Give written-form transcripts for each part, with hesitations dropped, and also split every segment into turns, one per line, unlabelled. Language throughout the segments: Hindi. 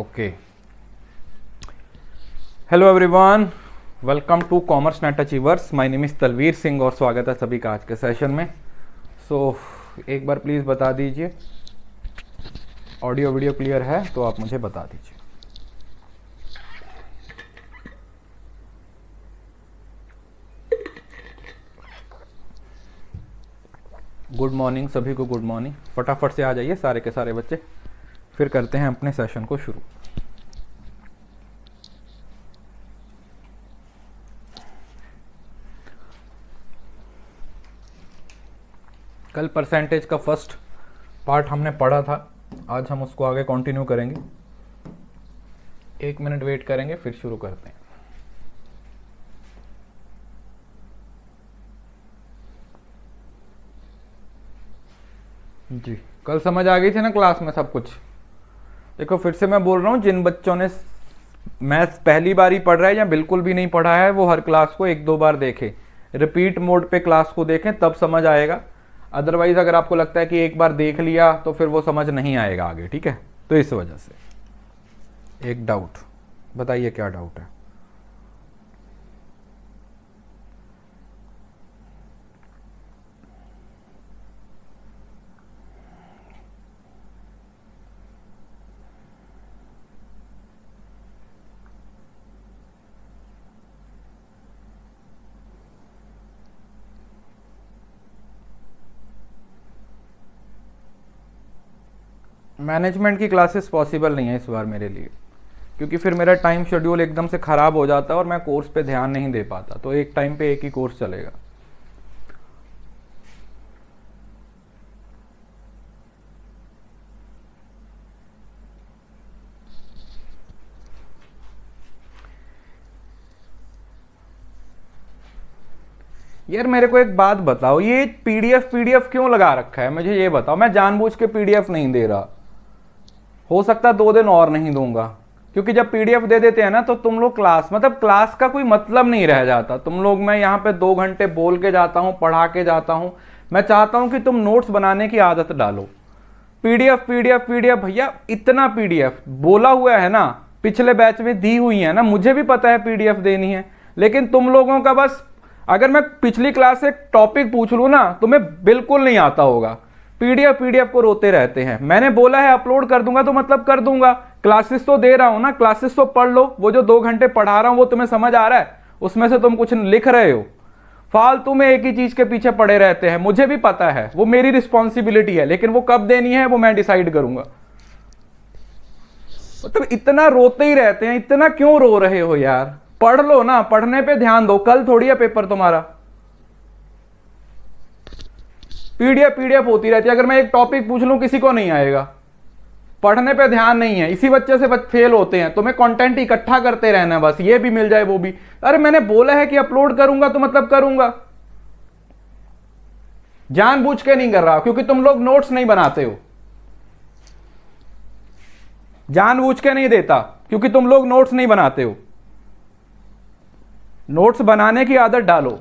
Okay, hello everyone, welcome to commerce net achievers. My name is Talveer Singh और स्वागत है सभी का आज के सेशन में। एक बार प्लीज़ बता दीजिए ऑडियो वीडियो क्लियर है तो आप मुझे बता दीजिए। गुड मॉर्निंग सभी को, गुड मॉर्निंग। फटाफट से आ जाइए सारे के सारे बच्चे, फिर करते हैं अपने सेशन को शुरू। कल परसेंटेज का फर्स्ट पार्ट हमने पढ़ा था, आज हम उसको आगे कंटिन्यू करेंगे। 1 मिनट वेट करेंगे फिर शुरू करते हैं। जी, कल समझ आ गई थी ना क्लास में सब कुछ। देखो फिर से मैं बोल रहा हूँ, जिन बच्चों ने मैथ्स पहली बार ही पढ़ रहा है या बिल्कुल भी नहीं पढ़ा है वो हर क्लास को 1-2 बार देखें, रिपीट मोड पे क्लास को देखें, तब समझ आएगा। अदरवाइज अगर आपको लगता है कि एक बार देख लिया तो फिर वो समझ नहीं आएगा आगे, ठीक है। तो इस वजह से एक डाउट बताइए, क्या डाउट है? मैनेजमेंट की क्लासेस पॉसिबल नहीं है इस बार मेरे लिए, क्योंकि फिर मेरा टाइम शेड्यूल एकदम से ख़राब हो जाता है और मैं कोर्स पे ध्यान नहीं दे पाता। तो एक टाइम पे एक ही कोर्स चलेगा। यार मेरे को एक बात बताओ, ये पीडीएफ क्यों लगा रखा है? मुझे ये बताओ। मैं जानबूझ के पीडीएफ नहीं दे रहा, हो सकता 2 दिन और नहीं दूंगा, क्योंकि जब पीडीएफ दे देते हैं ना तो तुम लोग क्लास का कोई मतलब नहीं रह जाता। तुम लोग, मैं यहाँ पे 2 घंटे बोल के जाता हूँ, पढ़ा के जाता हूँ। मैं चाहता हूँ कि तुम नोट्स बनाने की आदत डालो। पीडीएफ भैया, इतना पीडीएफ बोला हुआ है ना, पिछले बैच में दी हुई है ना, मुझे भी पता है पीडीएफ देनी है, लेकिन तुम लोगों का बस, अगर मैं पिछली क्लास से टॉपिक पूछ लूँ ना तुम्हें बिल्कुल नहीं आता होगा। पीडीएफ को रोते रहते हैं। मैंने बोला है अपलोड कर दूंगा तो मतलब कर दूंगा। क्लासेस तो दे रहा हूं ना, क्लासेस तो पढ़ लो। वो जो 2 घंटे पढ़ा रहा हूं वो तुम्हें समझ आ रहा है? उसमें से तुम कुछ लिख रहे हो, फालतू में एक ही चीज के पीछे पड़े रहते हैं। मुझे भी पता है, वो मेरी रिस्पॉन्सिबिलिटी है, लेकिन वो कब देनी है वो मैं डिसाइड करूंगा। मतलब इतना रोते ही रहते हैं, इतना क्यों रो रहे हो यार? पढ़ लो ना, पढ़ने पे ध्यान दो। कल थोड़ी है पेपर तुम्हारा। पीडीएफ होती रहती है। अगर मैं एक टॉपिक पूछ लूं किसी को नहीं आएगा, पढ़ने पे ध्यान नहीं है, इसी बच्चे से फेल होते हैं। तुम्हें कंटेंट इकट्ठा करते रहना, बस ये भी मिल जाए वो भी। अरे मैंने बोला है कि अपलोड करूंगा तो मतलब करूंगा। जानबूझ के नहीं कर रहा, क्योंकि तुम लोग नोट्स नहीं बनाते हो। जानबूझ के नहीं देता, क्योंकि तुम लोग नोट्स नहीं बनाते हो। नोट्स बनाने की आदत डालो।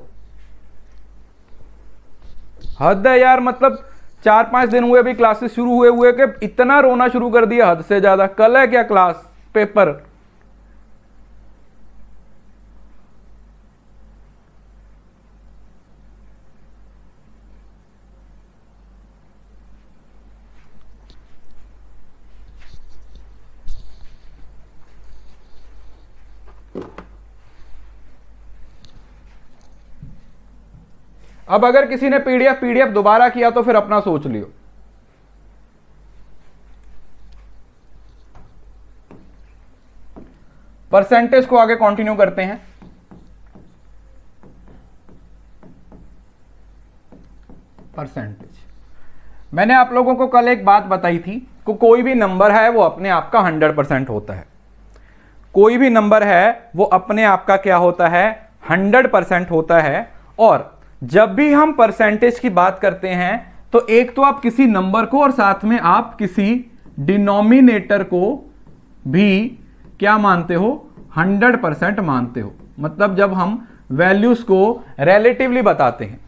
हद है यार, मतलब 4-5 दिन हुए अभी क्लासेस शुरू हुए कि इतना रोना शुरू कर दिया, हद से ज्यादा। कल है क्या क्लास, पेपर? अब अगर किसी ने पीडीएफ दोबारा किया तो फिर अपना सोच लियो। परसेंटेज को आगे कंटिन्यू करते हैं। परसेंटेज, मैंने आप लोगों को कल एक बात बताई थी कि कोई भी नंबर है वो अपने आप का 100% होता है। कोई भी नंबर है वो अपने आप का क्या होता है? 100% होता है। और जब भी हम परसेंटेज की बात करते हैं तो एक तो आप किसी नंबर को और साथ में आप किसी डिनोमिनेटर को भी क्या मानते हो? 100% मानते हो। मतलब जब हम वैल्यूज को रिलेटिवली बताते हैं,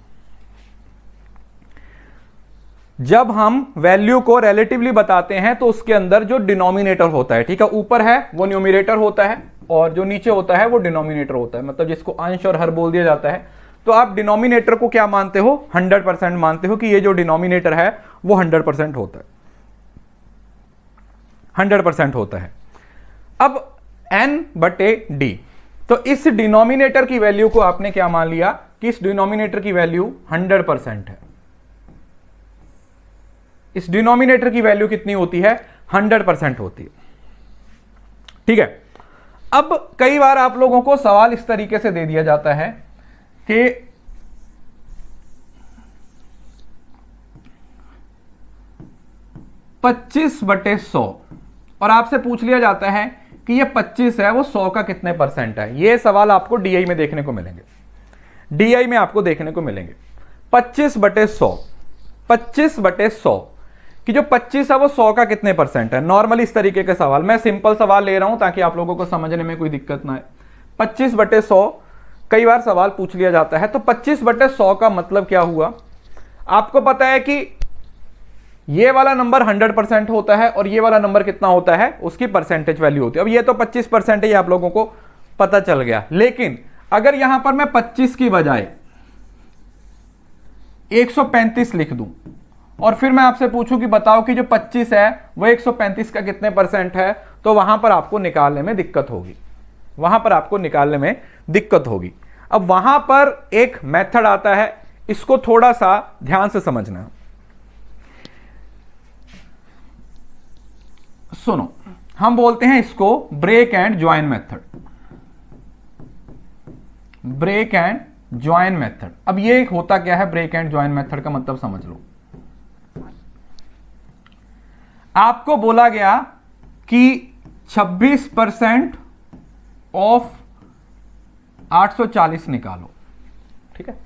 जब हम वैल्यू को रिलेटिवली बताते हैं तो उसके अंदर जो डिनोमिनेटर होता है, ठीक है, ऊपर है वो न्यूमरेटर होता है और जो नीचे होता है वो डिनोमिनेटर होता है, मतलब जिसको अंश और हर बोल दिया जाता है। तो आप डिनोमिनेटर को क्या मानते हो, 100% मानते हो कि ये जो डिनोमिनेटर है वो 100% होता है, 100% होता है। अब n/d, तो इस डिनोमिनेटर की वैल्यू को आपने क्या मान लिया कि इस डिनोमिनेटर की वैल्यू 100% है। इस डिनोमिनेटर की वैल्यू कितनी होती है, 100% होती है, ठीक है। अब कई बार आप लोगों को सवाल इस तरीके से दे दिया जाता है कि 25/100 और आपसे पूछ लिया जाता है कि ये 25 है वो 100 का कितने % है। ये सवाल आपको डीआई में देखने को मिलेंगे, डीआई में आपको देखने को मिलेंगे। 25/100, 25/100 कि जो 25 है वो 100 का कितने % है। नॉर्मली इस तरीके के सवाल, मैं सिंपल सवाल ले रहा हूं ताकि आप लोगों को समझने में कोई दिक्कत ना आए। 25/100 कई बार सवाल पूछ लिया जाता है। तो 25/100 का मतलब क्या हुआ, आपको पता है कि ये वाला नंबर 100% होता है और ये वाला नंबर कितना होता है, उसकी परसेंटेज वैल्यू होती है। अब ये तो 25% है, ये आप लोगों को पता चल गया। लेकिन अगर यहां पर मैं 25 की बजाय 135 लिख दूं और फिर मैं आपसे पूछूं कि बताओ कि जो 25 है वो 135 का कितने % है, तो वहां पर आपको निकालने में दिक्कत होगी, वहां पर आपको निकालने में दिक्कत होगी। अब वहां पर एक मेथड आता है, इसको थोड़ा सा ध्यान से समझना। सुनो, हम बोलते हैं इसको break and join method, break and join method. अब ये होता क्या है, ब्रेक एंड ज्वाइन मेथड का मतलब समझ लो। आपको बोला गया कि 26% ऑफ 840 निकालो, ठीक है।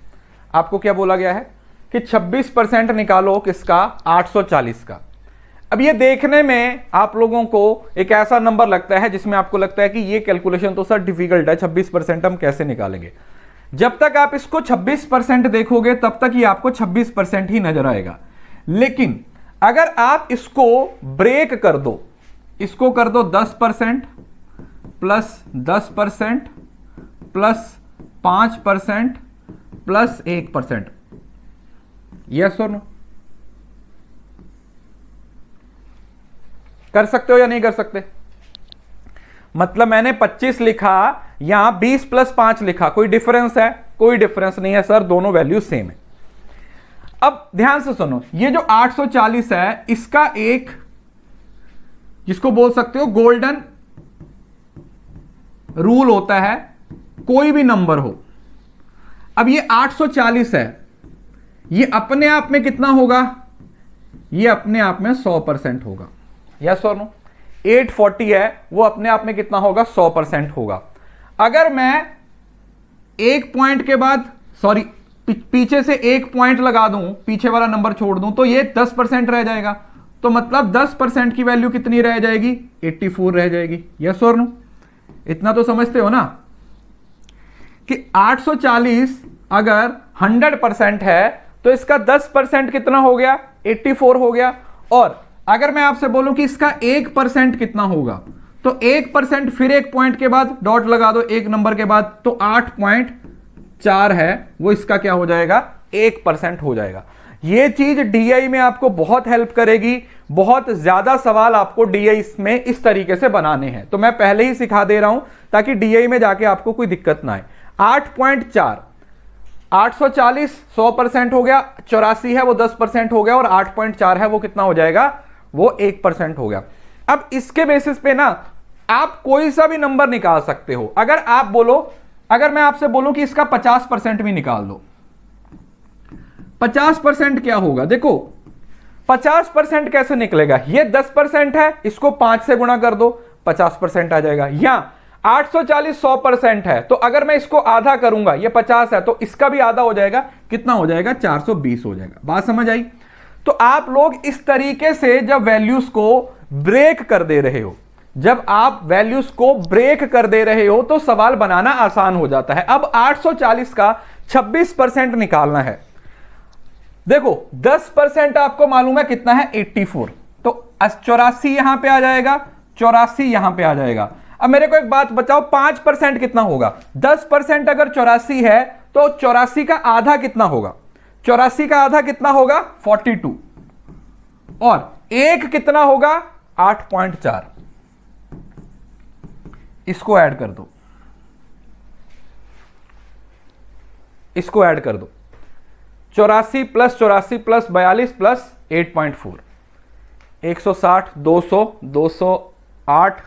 आपको क्या बोला गया है कि 26% निकालो किसका, 840 का। अब ये देखने में आप लोगों को एक ऐसा नंबर लगता है जिसमें आपको लगता है कि ये कैलकुलेशन तो सर डिफिकल्ट है, 26% हम कैसे निकालेंगे। जब तक आप इसको 26% देखोगे तब तक ही आपको 26% ही नजर आएगा। लेकिन अगर आप इसको ब्रेक कर दो, इसको कर दो 10% प्लस 10% प्लस 5% प्लस 1%, यस और नो, कर सकते हो या नहीं कर सकते। मतलब मैंने 25 लिखा, यहां 20 + 5 लिखा, कोई डिफरेंस है, कोई डिफरेंस नहीं है सर, दोनों वैल्यू सेम है। अब ध्यान से सुनो, ये जो 840 है इसका एक, जिसको बोल सकते हो गोल्डन रूल होता है, कोई भी नंबर हो। अब ये 840 है, ये अपने आप में कितना होगा, ये अपने आप में 100% होगा, यस और नो। 840 है वो अपने आप में कितना होगा, 100% होगा। अगर मैं एक पॉइंट के बाद, सॉरी पीछे से एक पॉइंट लगा दूं, पीछे वाला नंबर छोड़ दूं, तो ये 10% रह जाएगा। तो मतलब 10% की वैल्यू कितनी रह जाएगी, 84 रह जाएगी, यस और नो। इतना तो समझते हो ना कि 840 अगर 100% है तो इसका 10% कितना हो गया, 84 हो गया। और अगर मैं आपसे बोलूं कि इसका 1% कितना होगा, तो 1% फिर एक पॉइंट के बाद डॉट लगा दो, एक नंबर के बाद, तो 8.4 है वो इसका क्या हो जाएगा, 1% हो जाएगा। ये चीज डीआई में आपको बहुत हेल्प करेगी। बहुत ज्यादा सवाल आपको डीआई में इस तरीके से बनाने हैं, तो मैं पहले ही सिखा दे रहा हूं ताकि डीआई में जाके आपको कोई दिक्कत ना आए। 8.4, 840 100% हो गया, 84 है वो 10% हो गया, और 8.4 है वो कितना हो जाएगा, वो 1% हो गया। अब इसके बेसिस पे ना आप कोई सा भी नंबर निकाल सकते हो। अगर आप बोलो, अगर मैं आपसे बोलूं कि इसका 50% भी निकाल दो, 50% क्या होगा, देखो 50% कैसे निकलेगा, ये 10% है, इसको 5 से गुणा कर दो, 50% आ जाएगा। या 840 100% है, तो अगर मैं इसको आधा करूंगा, ये 50 है तो इसका भी आधा हो जाएगा, कितना हो जाएगा, 420 हो जाएगा। बात समझ आई। तो आप लोग इस तरीके से जब वैल्यूज को ब्रेक कर दे रहे हो, जब आप वैल्यूज को ब्रेक कर दे रहे हो तो सवाल बनाना आसान हो जाता है। अब 840 का 26% निकालना है। देखो 10% आपको मालूम है कितना है 84, तो 84 यहां पे आ जाएगा, 84 यहां पे आ जाएगा। अब मेरे को एक बात बताओ 5% कितना होगा? 10% अगर 84 है तो 84 का आधा कितना होगा? 84 का आधा कितना होगा? 42, और एक कितना होगा? 8.4। इसको ऐड कर दो, इसको ऐड कर दो, 84 प्लस 84 प्लस 42 प्लस 8.4, 160, 200, 208,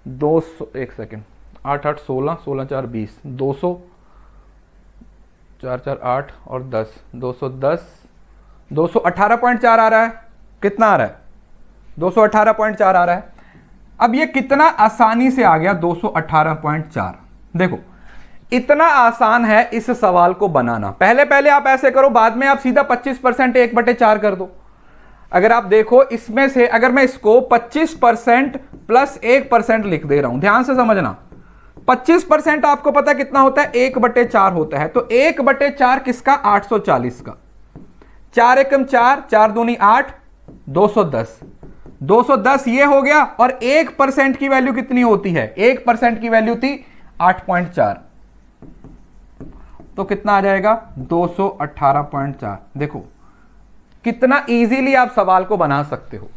200, एक सेकेंड, 8 8 16, 16 4 20, 200, 4 4 8 और 10, 210, 218.4 आ रहा है। कितना आ रहा है? 218.4 आ रहा है। अब ये कितना आसानी से आ गया 218.4। देखो इतना आसान है इस सवाल को बनाना। पहले पहले आप ऐसे करो, बाद में आप सीधा 25% 1/4 कर दो। अगर आप देखो इसमें से अगर मैं इसको 25% प्लस 1% लिख दे रहा हूं, ध्यान से समझना, 25% आपको पता कितना होता है? 1/4 होता है। तो 1/4 किसका? 840 का। 4 एकम 4, 4 दूनी 8, 210, 210 ये हो गया। और 1% की वैल्यू कितनी होती है? 1% की वैल्यू थी 8.4, तो कितना आ जाएगा? 218.4। देखो कितना इजीली आप सवाल को बना सकते हो,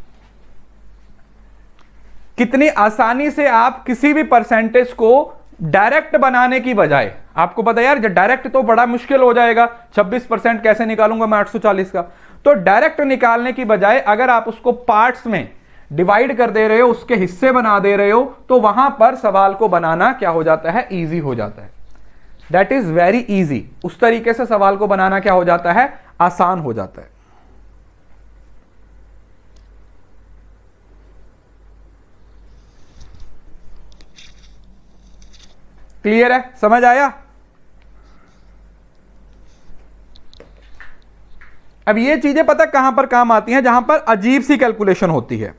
कितनी आसानी से आप किसी भी परसेंटेज को डायरेक्ट बनाने की बजाय, आपको पता है यार डायरेक्ट तो बड़ा मुश्किल हो जाएगा, 26% कैसे निकालूंगा मैं 840 का। तो डायरेक्ट निकालने की बजाय अगर आप उसको पार्ट्स में डिवाइड कर दे रहे हो, उसके हिस्से बना दे रहे हो, तो वहां पर सवाल को बनाना क्या हो जाता है? इजी हो जाता है। That is very easy. उस तरीके से सवाल को बनाना क्या हो जाता है? आसान हो जाता है। क्लियर है? समझ आया? अब ये चीजें पता कहां पर काम आती हैं? जहां पर अजीब सी कैलकुलेशन होती है,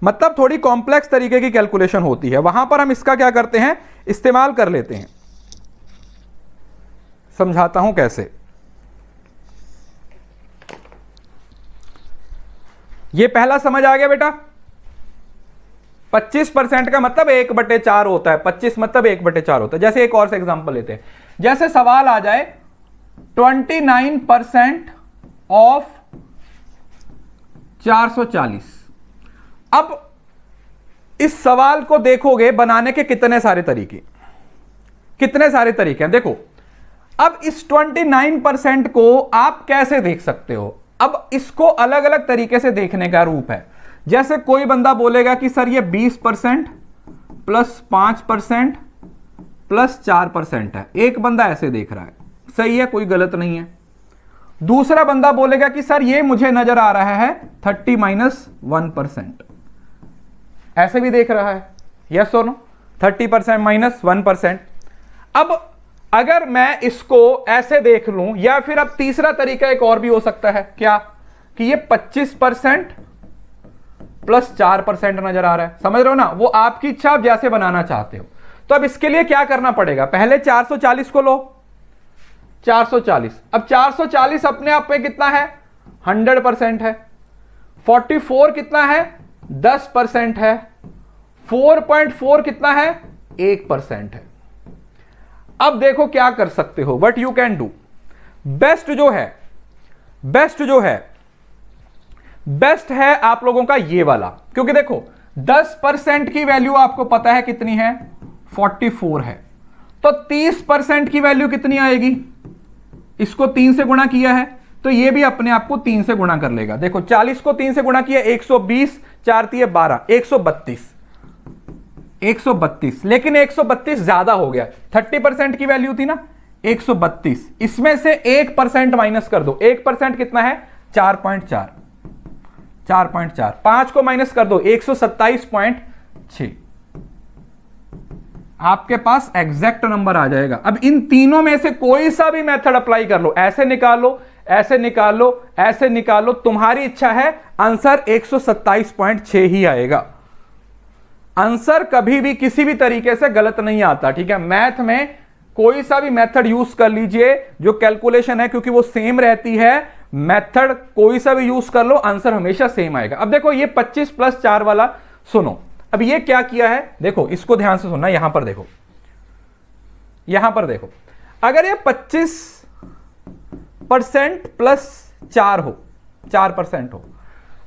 मतलब थोड़ी कॉम्प्लेक्स तरीके की कैलकुलेशन होती है, वहां पर हम इसका क्या करते हैं? इस्तेमाल कर लेते हैं। समझाता हूं कैसे। ये पहला समझ आ गया बेटा? 25% का मतलब 1/4 होता है। 25 मतलब 1/4 होता है। जैसे एक और से एग्जांपल लेते हैं, जैसे सवाल आ जाए 29% ऑफ 440। अब इस सवाल को देखोगे बनाने के कितने सारे तरीके, कितने सारे तरीके हैं। देखो अब इस 29% को आप कैसे देख सकते हो? अब इसको अलग अलग तरीके से देखने का रूप है। जैसे कोई बंदा बोलेगा कि सर ये 20% प्लस 5% प्लस 4% है। एक बंदा ऐसे देख रहा है, सही है, कोई गलत नहीं है। दूसरा बंदा बोलेगा कि सर ये मुझे नजर आ रहा है 30 - 1%, ऐसे भी देख रहा है। यस और नो? 30% - 1%। अब अगर मैं इसको ऐसे देख लूं, या फिर अब तीसरा तरीका एक और भी हो सकता है, क्या कि ये 25% प्लस 4% नजर आ रहा है। समझ रहे हो ना? वो आपकी इच्छा, आप जैसे बनाना चाहते हो। तो अब इसके लिए क्या करना पड़ेगा? पहले 440 को लो, 440। अब 440 अपने आप में कितना है? 100% है। 44 कितना है? 10% है। 4.4 कितना है? 1% है। अब देखो क्या कर सकते हो, what you can do. Best जो है, बेस्ट जो है, बेस्ट है आप लोगों का ये वाला, क्योंकि देखो 10% की वैल्यू आपको पता है कितनी है? 44 है। तो 30% की वैल्यू कितनी आएगी? इसको 3 से गुणा किया है तो ये भी अपने आप को 3 से गुणा कर लेगा। देखो 40 को 3 से गुणा किया, 120, 4 3 12, 132, 132। लेकिन 132 ज्यादा हो गया। 30% की वैल्यू थी ना 132, इसमें से 1% माइनस कर दो। 1% कितना है? 4.4, 4.4। 5 को माइनस कर दो, 127.6। आपके पास एग्जैक्ट नंबर आ जाएगा। अब इन तीनों में से कोई सा भी मेथड अप्लाई कर लो, ऐसे निकाल लो, ऐसे निकाल लो, ऐसे निकाल लो, तुम्हारी इच्छा है, आंसर 127.6 ही आएगा। आंसर कभी भी किसी भी तरीके से गलत नहीं आता। ठीक है? मैथ में कोई सा भी मेथड यूज कर लीजिए, जो कैलकुलेशन है, क्योंकि वो सेम रहती है, मेथड कोई सा भी यूज कर लो, आंसर हमेशा सेम आएगा। अब देखो ये 25 + 4 वाला सुनो, अब ये क्या किया है, देखो इसको ध्यान से सुनना, यहां पर देखो, यहां पर देखो, अगर ये 25% + 4 हो, 4% हो,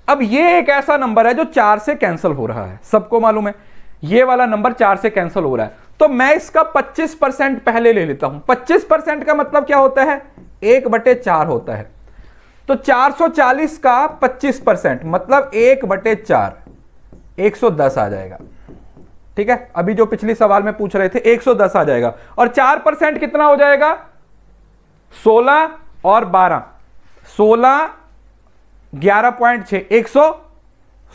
अब ये एक ऐसा नंबर है जो 4 से कैंसिल हो रहा है, सबको मालूम है ये वाला नंबर 4 से कैंसिल हो रहा है, तो मैं इसका 25% पहले ले लेता हूं। 25% का मतलब क्या होता है, 1/4 होता है, तो 440 का 25% मतलब 1/4, 110 आ जाएगा। ठीक है, अभी जो पिछली सवाल में पूछ रहे थे 110 आ जाएगा, और 4% कितना हो जाएगा, 16 और 12, 16 11.6,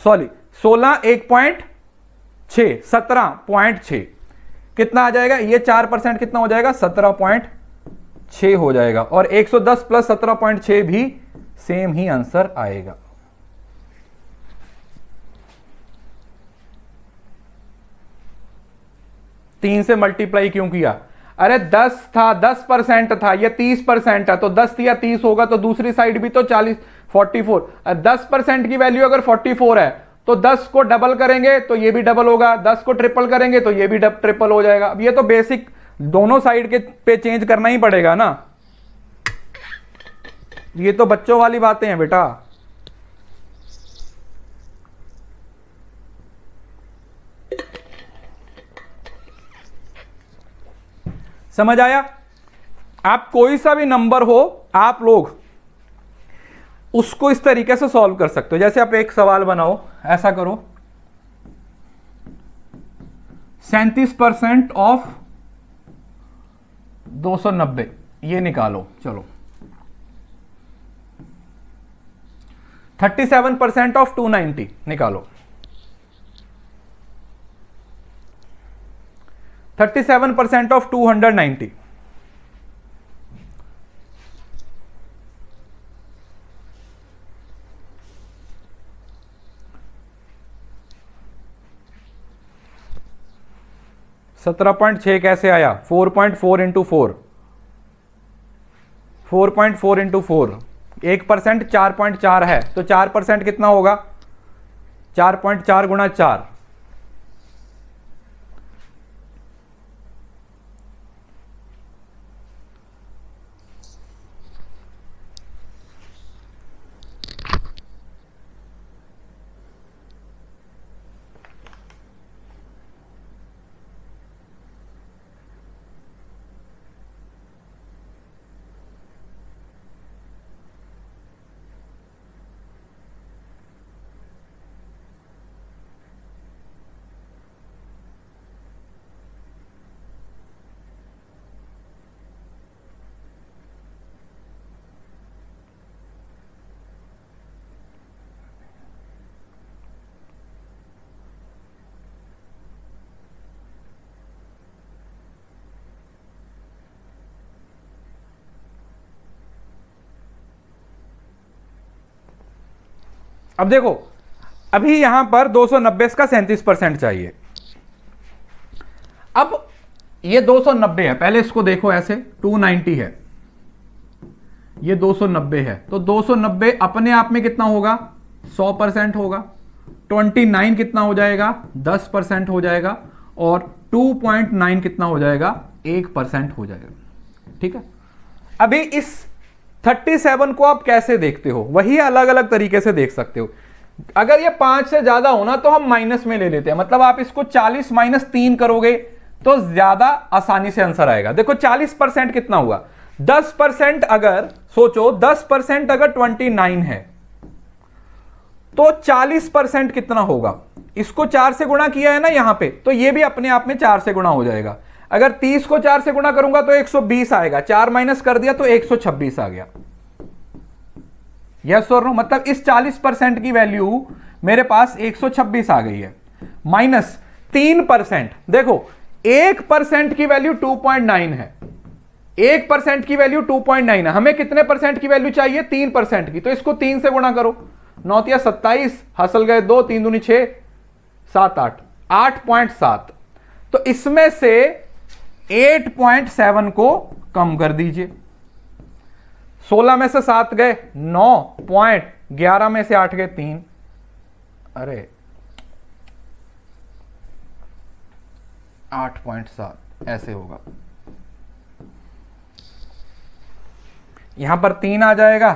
16 1.6, 17.6, कितना आ जाएगा, ये 4% कितना हो जाएगा, 17.6 हो जाएगा, और 110 + 17.6 भी सेम ही आंसर आएगा। तीन से मल्टीप्लाई क्यों किया, अरे 10 था, 10% था, ये 30% है, तो 10 या 30 होगा, तो दूसरी साइड भी तो 40, 44, 10% की वैल्यू अगर 44 है तो 10 को डबल करेंगे तो ये भी डबल होगा, 10 को ट्रिपल करेंगे तो ये भी ट्रिपल हो जाएगा। अब ये तो बेसिक दोनों साइड के पे चेंज करना ही पड़ेगा ना, ये तो बच्चों वाली बातें हैं बेटा। समझ आया? आप कोई सा भी नंबर हो, आप लोग उसको इस तरीके से सॉल्व कर सकते हो। जैसे आप एक सवाल बनाओ, ऐसा करो, 37% ऑफ 290 ये निकालो, चलो 37% ऑफ 290 निकालो, 37% ऑफ 290, $17.6 कैसे आया, 4.4 × 4, 4.4 × 4, 1% 4.4 है, तो 4% कितना होगा, 4.4 × 4, अब देखो, अभी यहां पर 290 का 37% चाहिए। अब ये 290 है, पहले इसको देखो ऐसे, 290 है, ये 290 है, तो 290 अपने आप में कितना होगा, 100% होगा, 29 कितना हो जाएगा, 10% हो जाएगा, और 2.9 कितना हो जाएगा, 1% हो जाएगा। ठीक है, अभी इस 37 को आप कैसे देखते हो, वही अलग अलग तरीके से देख सकते हो। अगर ये 5 से ज्यादा होना तो हम माइनस में ले लेते हैं, मतलब आप इसको 40 - 3 करोगे तो ज्यादा आसानी से आंसर आएगा। देखो 40% कितना हुआ, 10% अगर सोचो, 10% अगर 29 है तो 40% कितना होगा, इसको 4 से गुणा किया है ना यहां पे, तो ये भी अपने आप में 4 से गुणा हो जाएगा। अगर 30 को 4 से गुणा करूंगा तो 120 आएगा, 4 माइनस कर दिया तो 126 आ गया। यस और नो, मतलब इस 40% की वैल्यू मेरे पास 126 आ गई है, माइनस 3%। देखो 1% की वैल्यू 2.9 है, 1% की वैल्यू 2.9 है, हमें कितने परसेंट की वैल्यू चाहिए, 3% की, तो इसको 3 से गुणा करो, 9 × 27, हसल गए 2, 3 दूनी 6, 7 8, 8.7, तो इसमें से 8.7 को कम कर दीजिए। 16 में से 7 गए 9 पॉइंट, 11 में से 8 गए 3, अरे 8.7 ऐसे होगा। यहां पर 3 आ जाएगा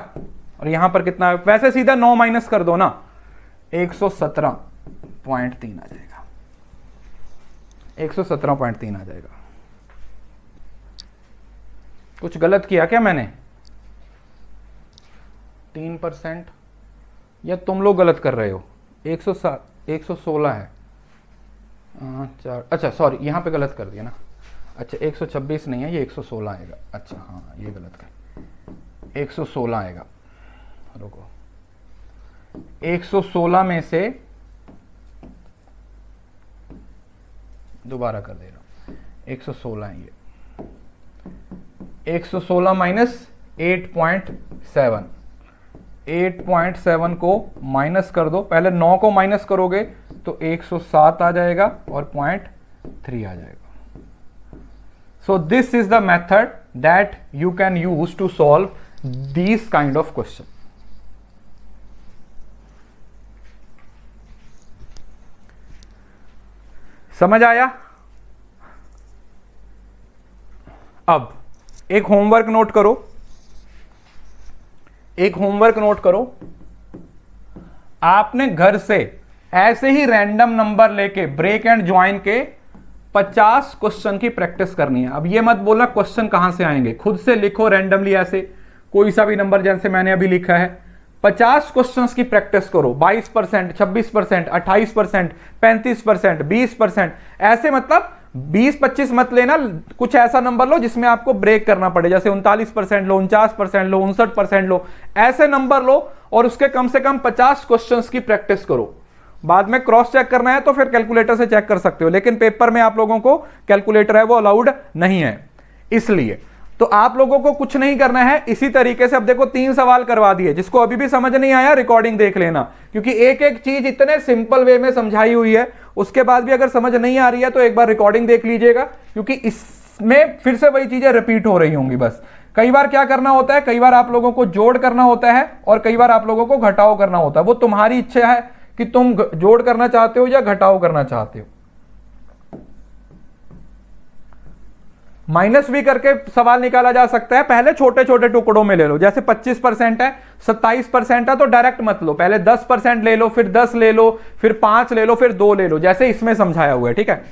और यहां पर कितना है? वैसे सीधा 9 माइनस कर दो ना, 117.3 आ जाएगा, 117.3 आ जाएगा। कुछ गलत किया क्या मैंने? 3% या तुम लोग गलत कर रहे हो? 116 है, 4, अच्छा सॉरी यहां पे गलत कर दिया ना। अच्छा 126 नहीं है, ये 116 आएगा। अच्छा हाँ ये गलत कर, 116 आएगा। रुको, 116 में से दोबारा कर दे रहा हूं, 116 है ये, 116 माइनस 8.7, 8.7 को माइनस कर दो, पहले 9 को माइनस करोगे तो 107 आ जाएगा और 0.3 आ जाएगा। So this is the method that you can use to solve these kind of question. समझ आया? अब एक होमवर्क नोट करो, एक होमवर्क नोट करो। आपने घर से ऐसे ही रैंडम नंबर लेके ब्रेक एंड ज्वाइन के 50 क्वेश्चन की प्रैक्टिस करनी है। अब ये मत बोलना क्वेश्चन कहां से आएंगे, खुद से लिखो रैंडमली ऐसे कोई सा भी नंबर जैसे मैंने अभी लिखा है। 50 क्वेश्चंस की प्रैक्टिस करो, 22%, 26%, 28%, 35%, 20%, ऐसे मतलब 20-25 मत लेना, कुछ ऐसा नंबर लो जिसमें आपको ब्रेक करना पड़े, जैसे 39% लो, 49% लो, 59% लो, ऐसे नंबर लो और उसके कम से कम 50 क्वेश्चंस की प्रैक्टिस करो। बाद में क्रॉस चेक करना है तो फिर कैलकुलेटर से चेक कर सकते हो, लेकिन पेपर में आप लोगों को कैलकुलेटर है वो अलाउड नहीं है। इसलिए तो आप लोगों को कुछ नहीं करना है, इसी तरीके से अब देखो 3 सवाल करवा दिए। जिसको अभी भी समझ नहीं आया रिकॉर्डिंग देख लेना, क्योंकि एक एक चीज इतने सिंपल वे में समझाई हुई है, उसके बाद भी अगर समझ नहीं आ रही है तो एक बार रिकॉर्डिंग देख लीजिएगा, क्योंकि इसमें फिर से वही चीजें रिपीट हो रही होंगी। बस कई बार क्या करना होता है, कई बार आप लोगों को जोड़ करना होता है और कई बार आप लोगों को घटाव करना होता है। वो तुम्हारी इच्छा है कि तुम जोड़ करना चाहते हो या घटाव करना चाहते हो। माइनस भी करके सवाल निकाला जा सकता है, पहले छोटे छोटे टुकड़ों में ले लो। जैसे 25% है, 27% है तो डायरेक्ट मत लो, पहले 10% ले लो, फिर 10 ले लो, फिर 5 ले लो, फिर 2 ले लो, जैसे इसमें समझाया हुआ है। ठीक है,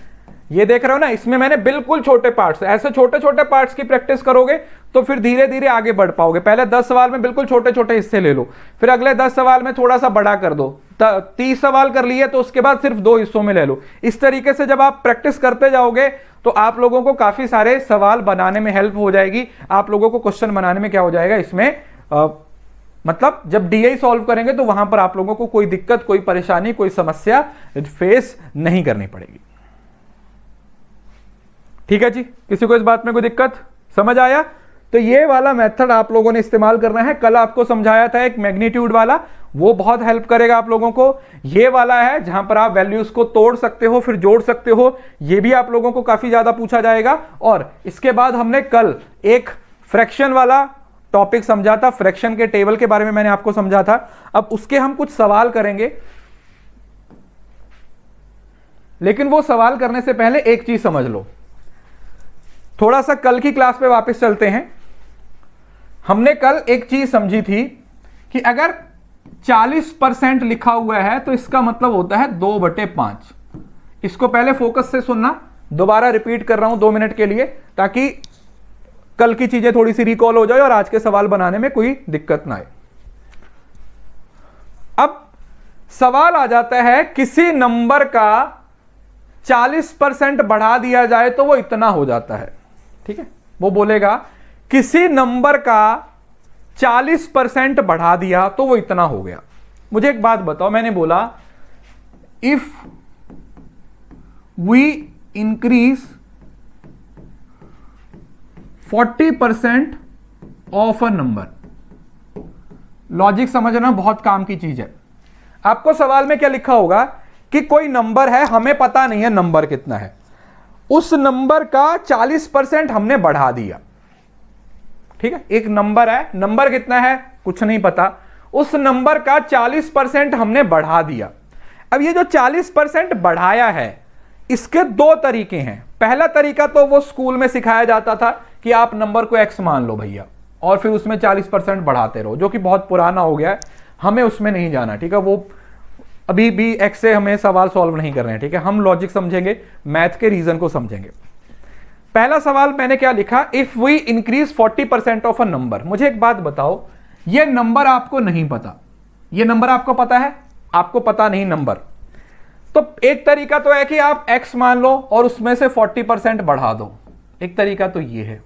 ये देख रहे हो ना, इसमें मैंने बिल्कुल छोटे पार्ट्स, ऐसे छोटे छोटे पार्ट्स की प्रैक्टिस करोगे तो फिर धीरे धीरे आगे बढ़ पाओगे। पहले 10 सवाल में बिल्कुल छोटे छोटे हिस्से ले लो, फिर अगले 10 सवाल में थोड़ा सा बड़ा कर दो, 30 सवाल कर लिए तो उसके बाद सिर्फ 2 हिस्सों में ले लो। इस तरीके से जब आप प्रैक्टिस करते जाओगे तो आप लोगों को काफी सारे सवाल बनाने में हेल्प हो जाएगी। आप लोगों को क्वेश्चन बनाने में क्या हो जाएगा इसमें, मतलब जब डीआई सॉल्व करेंगे तो वहां पर आप लोगों को कोई दिक्कत, कोई परेशानी, कोई समस्या फेस नहीं करनी पड़ेगी। ठीक है जी, किसी को इस बात में कोई दिक्कत? समझ आया? तो ये वाला मेथड आप लोगों ने इस्तेमाल करना है। कल आपको समझाया था एक मैग्नीट्यूड वाला, वो बहुत हेल्प करेगा आप लोगों को। ये वाला है जहां पर आप वैल्यूज को तोड़ सकते हो फिर जोड़ सकते हो, ये भी आप लोगों को काफी ज्यादा पूछा जाएगा। और इसके बाद हमने कल एक फ्रैक्शन वाला टॉपिक समझा था, फ्रैक्शन के टेबल के बारे में मैंने आपको समझा था। अब उसके हम कुछ सवाल करेंगे, लेकिन वो सवाल करने से पहले एक चीज समझ लो। थोड़ा सा कल की क्लास पे वापस चलते हैं। हमने कल एक चीज समझी थी कि अगर 40% लिखा हुआ है तो इसका मतलब होता है 2/5। इसको पहले फोकस से सुनना, दोबारा रिपीट कर रहा हूं 2 मिनट के लिए, ताकि कल की चीजें थोड़ी सी रिकॉल हो जाए और आज के सवाल बनाने में कोई दिक्कत ना आए। अब सवाल आ जाता है, किसी नंबर का 40% बढ़ा दिया जाए तो वो इतना हो जाता है। ठीक है, वो बोलेगा किसी नंबर का 40% बढ़ा दिया तो वो इतना हो गया। मुझे एक बात बताओ, मैंने बोला if we increase 40% of a number. Logic समझना बहुत काम की चीज है। आपको सवाल में क्या लिखा होगा कि कोई नंबर है, हमें पता नहीं है नंबर कितना है, उस नंबर का 40% हमने बढ़ा दिया। ठीक है, एक नंबर है, नंबर कितना है कुछ नहीं पता, उस नंबर का 40% हमने बढ़ा दिया। अब ये जो 40% बढ़ाया है इसके दो तरीके हैं। पहला तरीका तो वो स्कूल में सिखाया जाता था कि आप नंबर को x मान लो भैया और फिर उसमें 40% बढ़ाते रहो, जो कि बहुत पुराना हो गया है, हमें उसमें नहीं जाना। ठीक है, वो अभी भी x से हमें सवाल सॉल्व नहीं कर रहे हैं। ठीक है, हम लॉजिक समझेंगे, मैथ के रीजन को समझेंगे। पहला सवाल मैंने क्या लिखा, if we increase 40% of a number. मुझे एक बात बताओ, ये नंबर आपको नहीं पता, ये नंबर आपको पता है, आपको पता नहीं नंबर, तो एक तरीका तो है कि आप x मान लो और उसमें से 40% बढ़ा दो, एक तरीका तो ये है।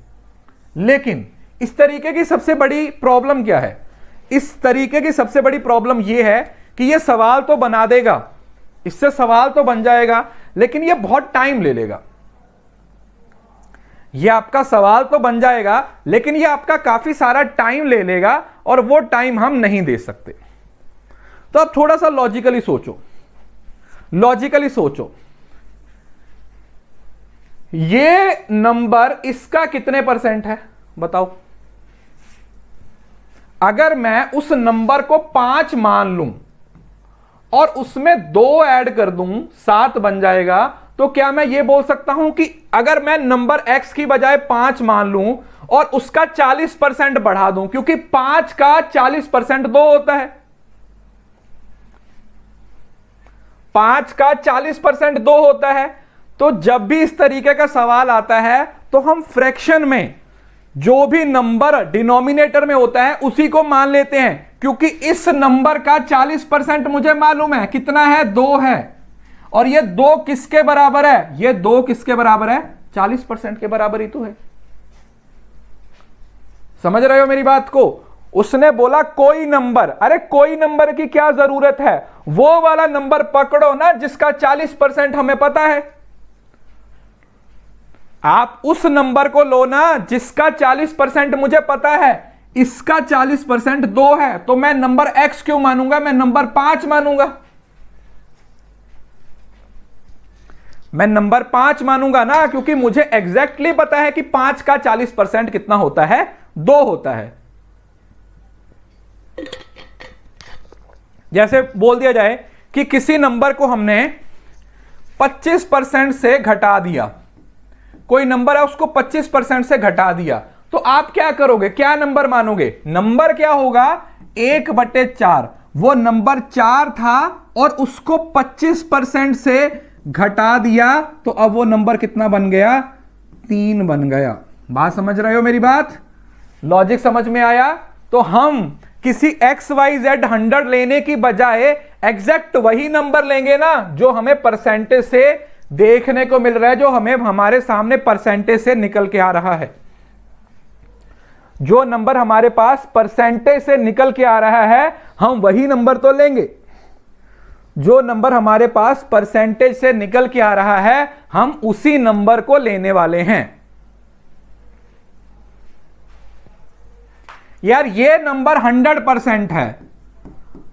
लेकिन इस तरीके की सबसे बड़ी प्रॉब्लम क्या है, इस तरीके की सबसे बड़ी प्रॉब्लम ये है कि ये सवाल तो बना देगा, इससे सवाल तो बन जाएगा, लेकिन ये बहुत टाइम ले लेगा। ये आपका सवाल तो बन जाएगा लेकिन ये आपका काफी सारा टाइम ले लेगा और वो टाइम हम नहीं दे सकते। तो अब थोड़ा सा लॉजिकली सोचो, लॉजिकली सोचो, ये नंबर इसका कितने परसेंट है बताओ। अगर मैं उस नंबर को 5 मान लूं और उसमें 2 ऐड कर दूं 7 बन जाएगा, तो क्या मैं ये बोल सकता हूं कि अगर मैं नंबर x की बजाय 5 मान लूं और उसका 40% बढ़ा दूं, क्योंकि 5 का 40% 2 होता है, 5 का 40% 2 होता है। तो जब भी इस तरीके का सवाल आता है तो हम फ्रैक्शन में जो भी नंबर डिनोमिनेटर में होता है उसी को मान लेते हैं, क्योंकि इस नंबर का 40% मुझे मालूम है कितना है, 2 है, और ये 2 किसके बराबर है, ये 2 किसके बराबर है, 40% के बराबर ही तो है। समझ रहे हो मेरी बात को। उसने बोला कोई नंबर, अरे कोई नंबर की क्या जरूरत है, वो वाला नंबर पकड़ो ना जिसका 40% हमें पता है। आप उस नंबर को लो ना जिसका 40% मुझे पता है, इसका 40% 2 है, तो मैं नंबर x क्यों मानूंगा, मैं नंबर 5 मानूंगा, मैं नंबर 5 मानूंगा ना, क्योंकि मुझे एग्जैक्टली पता है कि 5 का 40% कितना होता है, 2 होता है। जैसे बोल दिया जाए कि किसी नंबर को हमने 25% से घटा दिया, कोई नंबर है उसको 25% से घटा दिया, तो आप क्या करोगे, क्या नंबर मानोगे, नंबर क्या होगा 1/4। वो नंबर 4 था और उसको 25% से घटा दिया, तो अब वो नंबर कितना बन गया, 3 बन गया। बात समझ रहे हो मेरी बात, लॉजिक समझ में आया। तो हम किसी XYZ 100 लेने की बजाय एग्जैक्ट वही नंबर लेंगे ना जो हमें परसेंटेज से देखने को मिल रहा है, जो हमें हमारे सामने परसेंटेज से निकल के आ रहा है। जो नंबर हमारे पास परसेंटेज से निकल के आ रहा है हम वही नंबर तो लेंगे, जो नंबर हमारे पास परसेंटेज से निकल के आ रहा है हम उसी नंबर को लेने वाले हैं। यार ये नंबर 100% है,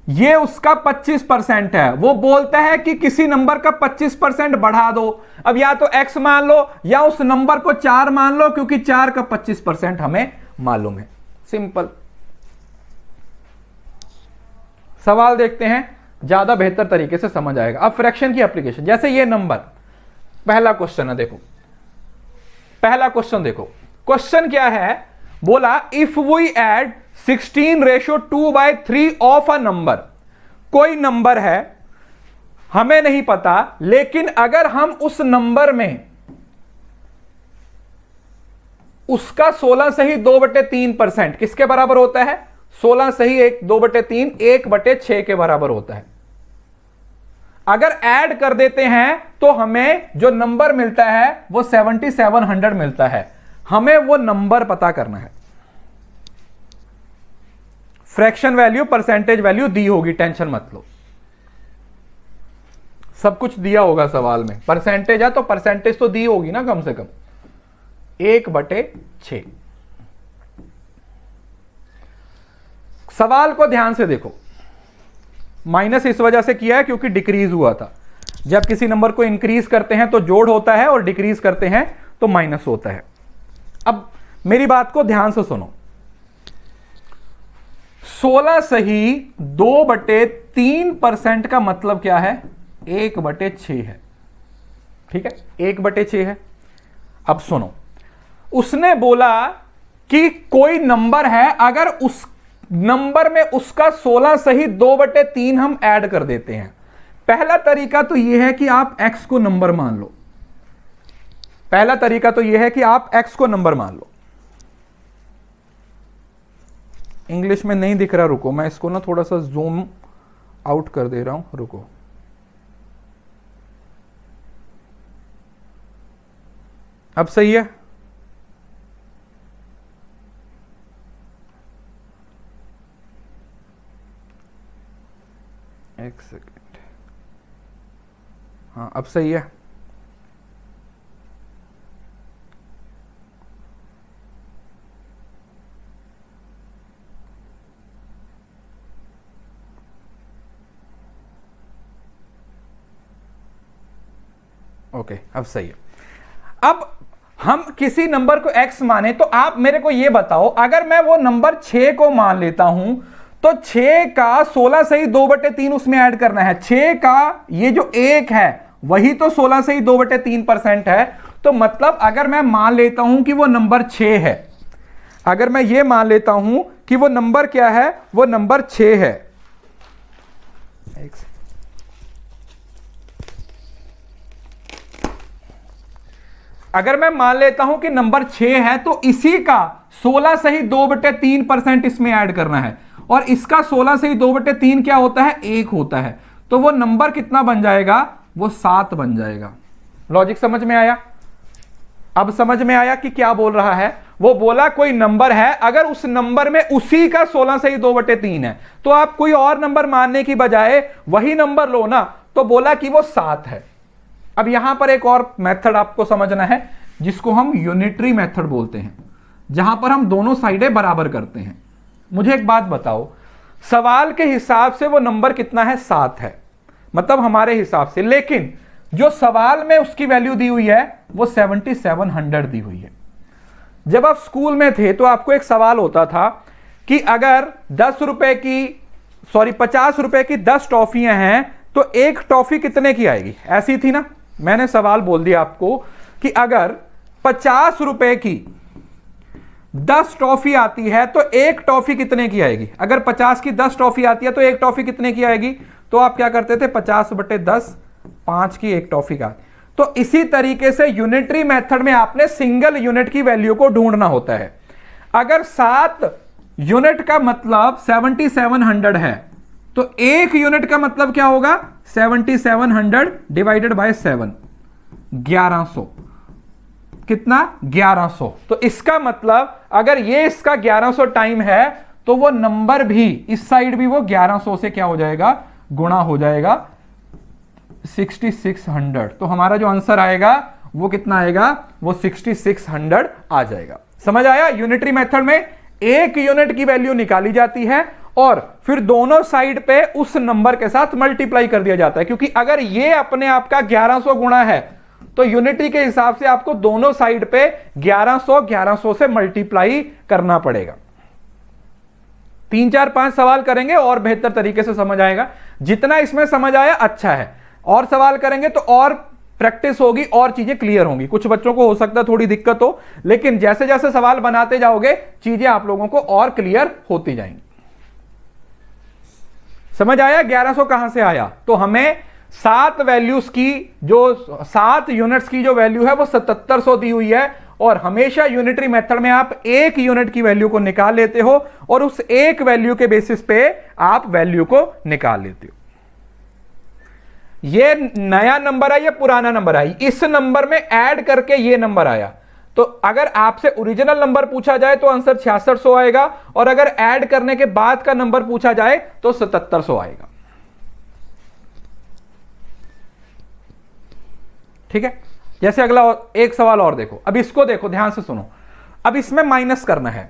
ये उसका 25% है, वो बोलता है कि किसी नंबर का 25% बढ़ा दो। अब या तो x मान लो या उस नंबर को 4 मान लो, क्योंकि 4 का 25% हमें मालूम है। सिंपल सवाल देखते हैं, ज्यादा बेहतर तरीके से समझ आएगा। अब फ्रैक्शन की एप्लीकेशन, जैसे ये नंबर, पहला क्वेश्चन है, देखो पहला क्वेश्चन देखो, क्वेश्चन क्या है, बोला if we add 16:2/3 of a number. कोई नंबर है हमें नहीं पता, लेकिन अगर हम उस नंबर में उसका 16 सही 2/3% किसके बराबर होता है, 16 सही 2/3 1/6 के बराबर होता है। अगर ऐड कर देते हैं तो हमें जो नंबर मिलता है वो 7700 मिलता है। हमें वो नंबर पता करना है। फ्रैक्शन वैल्यू परसेंटेज वैल्यू दी होगी, टेंशन मत लो, सब कुछ दिया होगा सवाल में। परसेंटेज है तो परसेंटेज तो दी होगी ना, कम से कम 1/6। सवाल को ध्यान से देखो, माइनस इस वजह से किया है क्योंकि डिक्रीज हुआ था। जब किसी नंबर को इंक्रीज करते हैं तो जोड़ होता है और डिक्रीज करते हैं तो माइनस होता है। अब मेरी बात को ध्यान से सुनो, 16 सही 2/3% का मतलब क्या है? 1/6 है। ठीक है, 1/6 है। अब सुनो, उसने बोला कि कोई नंबर है, अगर उस नंबर में उसका 16 सही 2/3 हम ऐड कर देते हैं। पहला तरीका तो यह है कि आप x को नंबर मान लो। पहला तरीका तो यह है कि आप x को नंबर मान लो। इंग्लिश में नहीं दिख रहा, रुको, मैं इसको ना थोड़ा सा जूम आउट कर दे रहा हूं, रुको। अब सही है? एक सेकेंड, हाँ अब सही है। ओके, अब सही है। अब हम किसी नंबर को x माने, तो आप मेरे को यह बताओ, अगर मैं वो नंबर 6 को मान लेता हूं तो 6 का 16 सही 2/3 उसमें ऐड करना है। 6 का ये जो 1 है वही तो 16 सही 2/3% है। तो मतलब अगर मैं मान लेता हूं कि वो नंबर 6 है, अगर मैं ये मान लेता हूं कि वो नंबर क्या है, वो नंबर 6 है। अगर मैं मान लेता हूं कि नंबर 6 है तो इसी का 16 सही 2/3% इसमें ऐड करना है, और इसका 16 सही 2/3 क्या होता है? 1 होता है। तो वो नंबर कितना बन जाएगा? वो 7 बन जाएगा। लॉजिक समझ में आया? अब समझ में आया कि क्या बोल रहा है? वो बोला कोई नंबर है, अगर उस नंबर में उसी का 16 सही 2/3 है, तो आप कोई और नंबर मानने की बजाय वही नंबर लो ना। तो बोला कि वो 7 है। अब यहां पर एक और मेथड आपको समझना है, जिसको हम यूनिटरी मेथड बोलते हैं, जहां पर हम दोनों साइडें बराबर करते हैं। मुझे एक बात बताओ, सवाल के हिसाब से वो नंबर कितना है? 7 है, मतलब हमारे हिसाब से। लेकिन जो सवाल में उसकी वैल्यू दी हुई है वो 7700 दी हुई है। जब आप स्कूल में थे तो आपको एक सवाल होता था कि अगर 10 रुपए की 50 रुपए की 10 टॉफियां हैं तो एक टॉफी कितने की आएगी? ऐसी थी ना? मैंने सवाल बोल दिया आपको कि अगर 50 रुपए की 10 टॉफी आती है तो एक टॉफी कितने की आएगी? अगर 50 की 10 टॉफी आती है तो एक टॉफी कितने की आएगी? तो आप क्या करते थे? 50/10, 5 की एक टॉफी का। तो इसी तरीके से यूनिटरी मेथड में आपने सिंगल यूनिट की वैल्यू को ढूंढना होता है। अगर 7 यूनिट का मतलब 7700 है तो एक यूनिट का मतलब क्या होगा? 7700 डिवाइडेड बाय 7, 1100। कितना? 1100। तो इसका मतलब अगर ये इसका 1100 टाइम है तो वो नंबर भी इस साइड भी वो 1100 से क्या हो जाएगा? गुणा हो जाएगा, 6600। तो हमारा जो आंसर आएगा वो कितना आएगा? वो 6600 आ जाएगा। समझ आया? यूनिटरी मेथड में एक यूनिट की वैल्यू निकाली जाती है और फिर दोनों साइड पे उस नंबर के साथ मल्टीप्लाई कर दिया जाता है, क्योंकि अगर ये अपने आप का 1100 गुणा है तो यूनिटी के हिसाब से आपको दोनों साइड पे 1100 से मल्टीप्लाई करना पड़ेगा। 3 4 5 सवाल करेंगे और बेहतर तरीके से समझ आएगा। जितना इसमें समझ आया अच्छा है, और सवाल करेंगे तो और प्रैक्टिस होगी और चीजें क्लियर होंगी। कुछ बच्चों को हो सकता है थोड़ी दिक्कत हो, लेकिन जैसे जैसे सवाल बनाते जाओगे चीजें आप लोगों को और क्लियर होती जाएंगी। समझ आया 1100 कहां से आया? तो हमें 7 वैल्यूज की जो 7 यूनिट्स की जो वैल्यू है वो 7700 दी हुई है, और हमेशा यूनिटरी मेथड में आप एक यूनिट की वैल्यू को निकाल लेते हो और उस एक वैल्यू के बेसिस पे आप वैल्यू को निकाल लेते हो। ये नया नंबर है या पुराना नंबर है? इस नंबर में ऐड करके ये नंबर आया। तो अगर आपसे ओरिजिनल नंबर पूछा जाए तो आंसर 6600 आएगा, और अगर ऐड करने के बाद का नंबर पूछा जाए तो 7700 आएगा। ठीक है? जैसे अगला एक सवाल और देखो। अब इसको देखो, ध्यान से सुनो। अब इसमें माइनस करना है।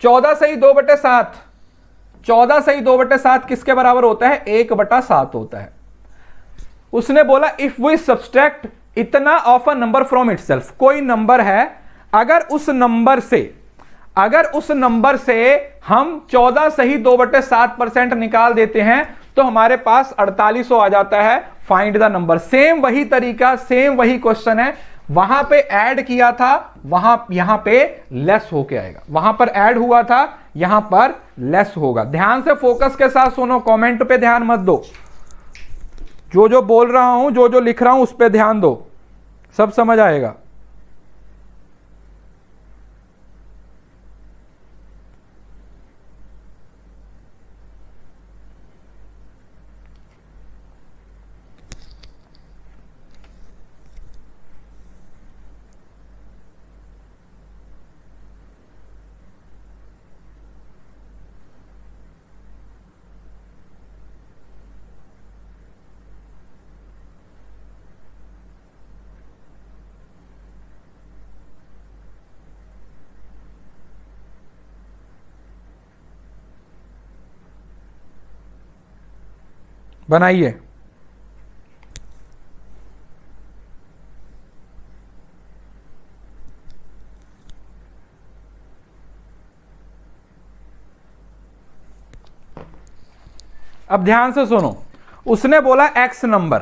14 सही 2/7, 14 सही 2/7 किसके बराबर होता है? 1/7 होता है। उसने बोला इफ वी सब्सट्रैक्ट इतना of a number from itself. कोई नंबर है, अगर उस नंबर से अगर उस नंबर से हम 14 सही 2/7% निकाल देते हैं तो हमारे पास 4800 आ जाता है। Find the number. सेम वही तरीका, सेम वही क्वेश्चन है। वहां पे ऐड किया था, यहां पे लेस होके आएगा। वहां पर ऐड हुआ था, यहां पर लेस होगा। ध्यान से फोकस के साथ सुनो, कमेंट पे ध्यान मत दो। जो जो बोल रहा हूं, जो जो लिख रहा हूं, उस पे ध्यान दो, सब समझ आएगा। बनाइए। अब ध्यान से सुनो, उसने बोला एक्स नंबर,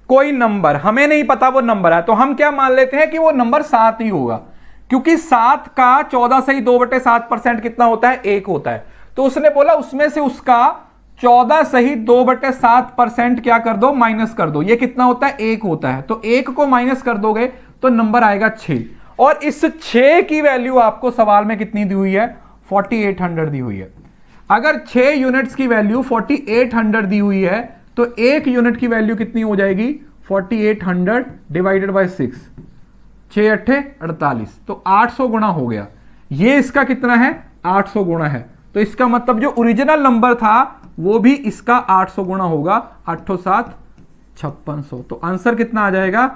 कोई नंबर हमें नहीं पता वो नंबर है, तो हम क्या मान लेते हैं कि वो नंबर 7 ही होगा, क्योंकि 7 का 14 सही 2/7% कितना होता है? 1 होता है। तो उसने बोला उसमें से उसका 14 सही 2/7% क्या कर दो? माइनस कर दो। ये कितना होता है? 1 होता है। तो 1 को माइनस कर दोगे तो नंबर आएगा 6। और इस 6 की वैल्यू आपको सवाल में कितनी दी हुई है? 4800 दी हुई है। अगर 6 यूनिट्स की वैल्यू 4800 दी हुई है तो 1 यूनिट की वैल्यू कितनी हो जाएगी? 4800 डिवाइडेड बाय 6, 6 अट्ठे 48, तो 800 गुणा हो गया। ये इसका कितना है? 800 गुणा है। तो इसका मतलब जो ओरिजिनल नंबर था वो भी इसका 800 गुणा होगा। 8 7 5600। तो आंसर कितना आ जाएगा?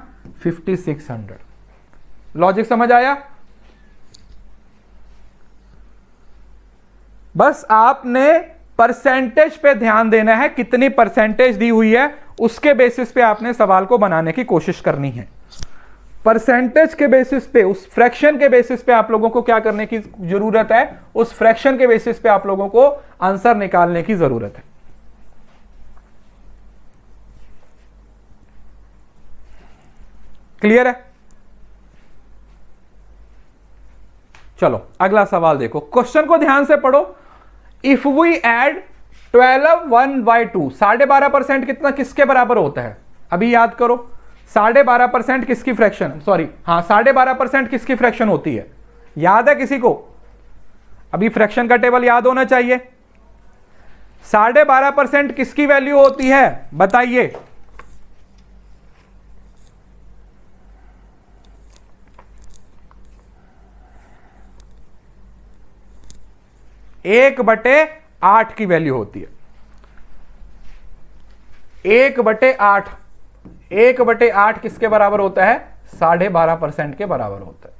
5600। लॉजिक समझ आया? बस आपने परसेंटेज पे ध्यान देना है, कितनी परसेंटेज दी हुई है उसके बेसिस पे आपने सवाल को बनाने की कोशिश करनी है। परसेंटेज के बेसिस पे, उस फ्रैक्शन के बेसिस पे आप लोगों को क्या करने की जरूरत है? उस फ्रैक्शन के बेसिस पे आप लोगों को आंसर निकालने की जरूरत है। क्लियर है? चलो अगला सवाल देखो, क्वेश्चन को ध्यान से पढ़ो। इफ वी एड 12 1/2, 12.5% कितना किसके बराबर होता है? अभी याद करो, 12.5% किसकी फ्रैक्शन, सॉरी हाँ 12.5% किसकी फ्रैक्शन होती है? याद है किसी को? अभी फ्रैक्शन का टेबल याद होना चाहिए। 12.5% किसकी वैल्यू होती है? बताइए। एक बटे 8 की वैल्यू होती है। 1/8, 1/8 किसके बराबर होता है? 12.5% के बराबर होता है।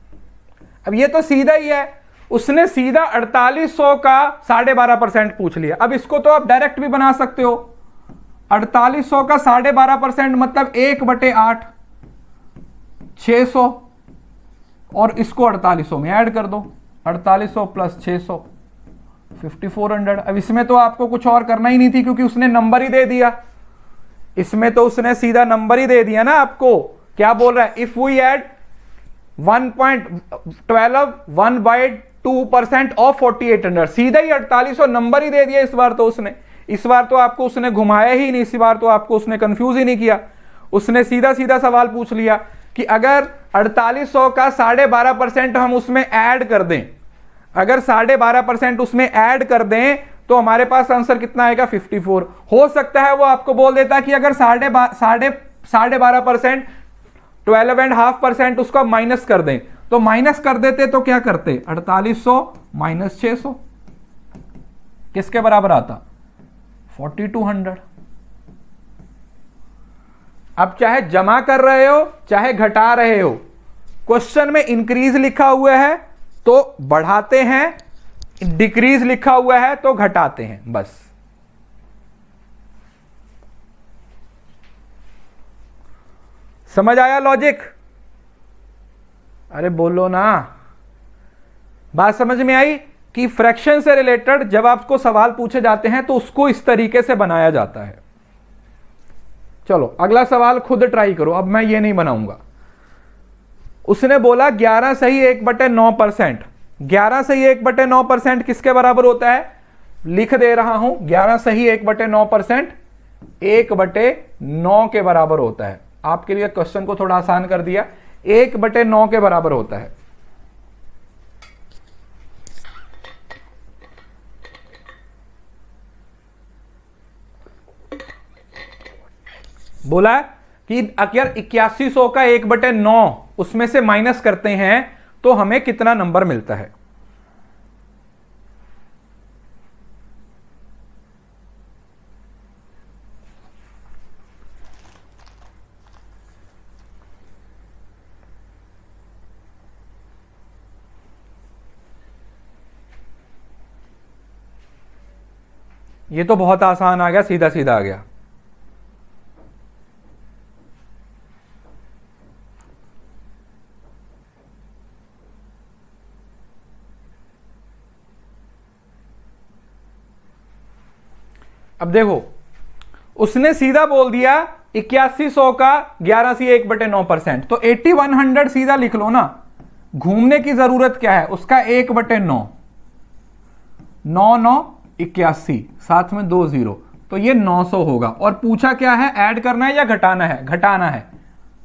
अब ये तो सीधा ही है, उसने सीधा 4800 का 12.5% पूछ लिया। अब इसको तो आप डायरेक्ट भी बना सकते हो। 4800 का 12.5% मतलब 1/8, 600, और इसको 4800 में ऐड कर दो। 4800 प्लस 600, 5400। अब इसमें तो आपको कुछ और करना ही नहीं थी, क्योंकि उसने नंबर ही दे दिया। इसमें तो उसने सीधा नंबर ही दे दिया ना आपको। क्या बोल रहा है? इफ वी एड 1.12 1/2% ऑफ 4800, सीधा ही 4800 नंबर ही दे दिया इस बार तो उसने। इस बार तो आपको उसने घुमाया ही नहीं, इस बार तो आपको उसने कंफ्यूज ही नहीं किया। उसने सीधा सीधा सवाल पूछ लिया कि अगर 4800 का 12.5% हम उसमें ऐड कर दें, अगर 12.5% उसमें ऐड कर दें तो हमारे पास आंसर कितना आएगा? 54। हो सकता है वो आपको बोल देता कि अगर 12.5%, 12.5% उसका माइनस कर दें, तो माइनस कर देते तो क्या करते? 4800 माइनस 600 किसके बराबर आता? 4200। अब चाहे जमा कर रहे हो चाहे घटा रहे हो, क्वेश्चन में इंक्रीज लिखा हुआ है तो बढ़ाते हैं, डिक्रीज लिखा हुआ है तो घटाते हैं, बस। समझ आया लॉजिक? अरे बोलो ना। बात समझ में आई कि फ्रैक्शन से रिलेटेड जब आपको सवाल पूछे जाते हैं तो उसको इस तरीके से बनाया जाता है। चलो अगला सवाल खुद ट्राई करो, अब मैं ये नहीं बनाऊंगा। उसने बोला 11 सही 1/9%। 11 सही 1/9% किसके बराबर होता है? लिख दे रहा हूं, 11 सही 1/9% 1/9 के बराबर होता है। आपके लिए क्वेश्चन को थोड़ा आसान कर दिया, 1/9 के बराबर होता है। बोला कि अगर 8100 का 1/9 उसमें से माइनस करते हैं तो हमें कितना नंबर मिलता है? ये तो बहुत आसान आ गया, सीधा सीधा आ गया। अब देखो, उसने सीधा बोल दिया 8100 का 11 सी 1/9%, तो 8100 सीधा लिख लो ना, घूमने की जरूरत क्या है? उसका 1/9, 9 9 81, साथ में 2 0, तो ये 900 होगा। और पूछा क्या है? ऐड करना है या घटाना है? घटाना है।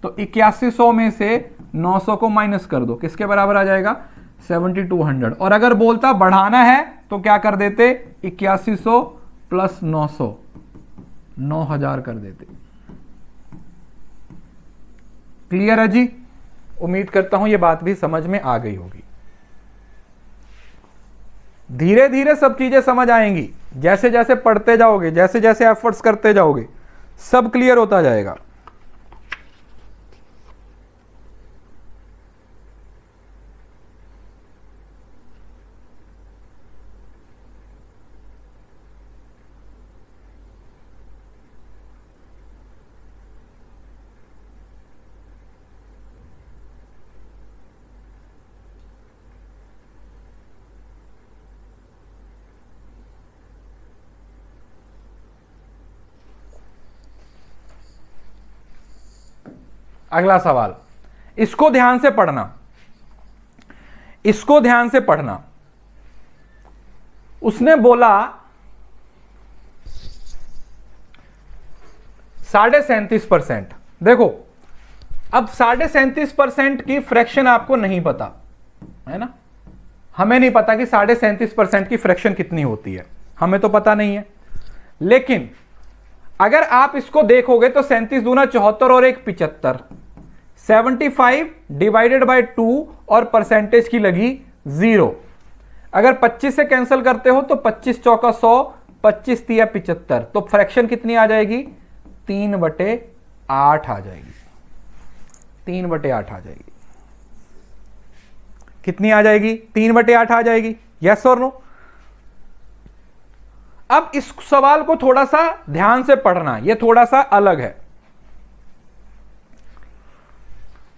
तो 8100 में से 900 को माइनस कर दो, किसके बराबर आ जाएगा? 7200। और अगर बोलता बढ़ाना है तो क्या कर देते? 8100 प्लस 900, 9000 कर देते। क्लियर है जी? उम्मीद करता हूं ये बात भी समझ में आ गई होगी। धीरे धीरे सब चीजें समझ आएंगी, जैसे जैसे पढ़ते जाओगे, जैसे जैसे एफर्ट्स करते जाओगे, सब क्लियर होता जाएगा। अगला सवाल, इसको ध्यान से पढ़ना, इसको ध्यान से पढ़ना। उसने बोला 37.5%। देखो, अब 37.5% की फ्रैक्शन आपको नहीं पता है ना, हमें नहीं पता कि 37.5% की फ्रैक्शन कितनी होती है, हमें तो पता नहीं है। लेकिन अगर आप इसको देखोगे तो 37 दूना 74 और 1 75, 75 डिवाइडेड बाय 2 और परसेंटेज की लगी 0। अगर 25 से कैंसिल करते हो तो 25 चौका 100, 25 तिया 75, तो फ्रैक्शन कितनी आ जाएगी? 3/8 आ जाएगी। 3/8 आ जाएगी। कितनी आ जाएगी? 3/8 आ जाएगी। यस और नो? अब इस सवाल को थोड़ा सा ध्यान से पढ़ना, यह थोड़ा सा अलग है।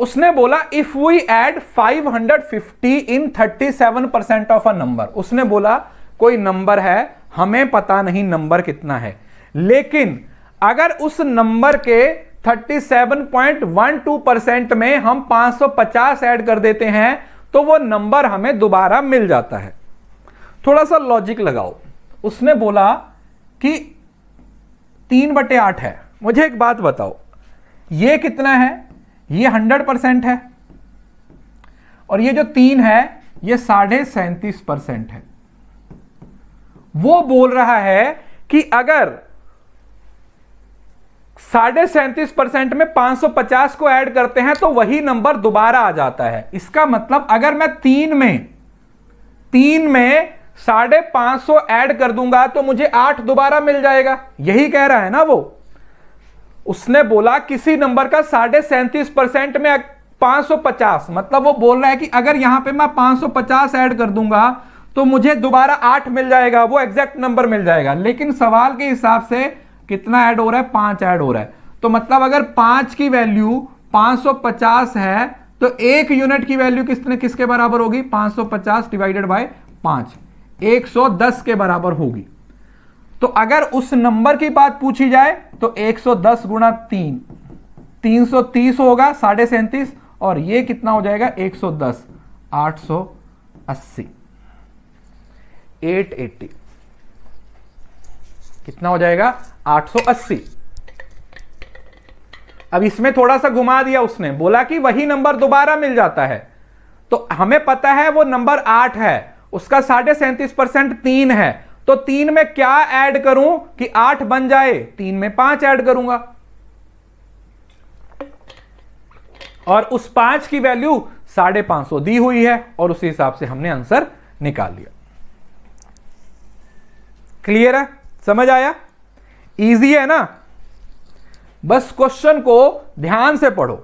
उसने बोला if we add 550 in 37% of a number. उसने बोला कोई नंबर है, हमें पता नहीं नंबर कितना है, लेकिन अगर उस नंबर के 37.12% में हम 550 ऐड कर देते हैं तो वो नंबर हमें दोबारा मिल जाता है। थोड़ा सा लॉजिक लगाओ। उसने बोला कि 3/8 है। मुझे एक बात बताओ, ये कितना है? ये 100% है, और ये जो 3 है ये 37.5% है। वो बोल रहा है कि अगर 37.5% में 550 को ऐड करते हैं तो वही नंबर दोबारा आ जाता है। इसका मतलब अगर मैं 3 में 550 ऐड कर दूंगा तो मुझे 8 दोबारा मिल जाएगा। यही कह रहा है ना वो। उसने बोला किसी नंबर का 37.5% में 550, मतलब वो बोल रहा है कि अगर यहां पे मैं 550 ऐड कर दूंगा तो मुझे दोबारा 8 मिल जाएगा, वो एग्जैक्ट नंबर मिल जाएगा। लेकिन सवाल के हिसाब से कितना ऐड हो रहा है? 5 ऐड हो रहा है। तो मतलब अगर 5 की वैल्यू 550 है तो 1 यूनिट की वैल्यू किसके बराबर होगी? 550 डिवाइडेड बाय 5, 110 के बराबर होगी। तो अगर उस नंबर की बात पूछी जाए तो 110 गुणा 3, 330 होगा, 37.5, और ये कितना हो जाएगा? 110, 880, 880 कितना हो जाएगा? 880। अब इसमें थोड़ा सा घुमा दिया उसने, बोला कि वही नंबर दोबारा मिल जाता है। तो हमें पता है वो नंबर 8 है, उसका 37.5% 3 है, तो 3 में क्या ऐड करूं कि 8 बन जाए? 3 में 5 ऐड करूंगा, और उस 5 की वैल्यू 550 दी हुई है, और उसी हिसाब से हमने आंसर निकाल लिया। क्लियर है? समझ आया? इजी है ना? बस क्वेश्चन को ध्यान से पढ़ो।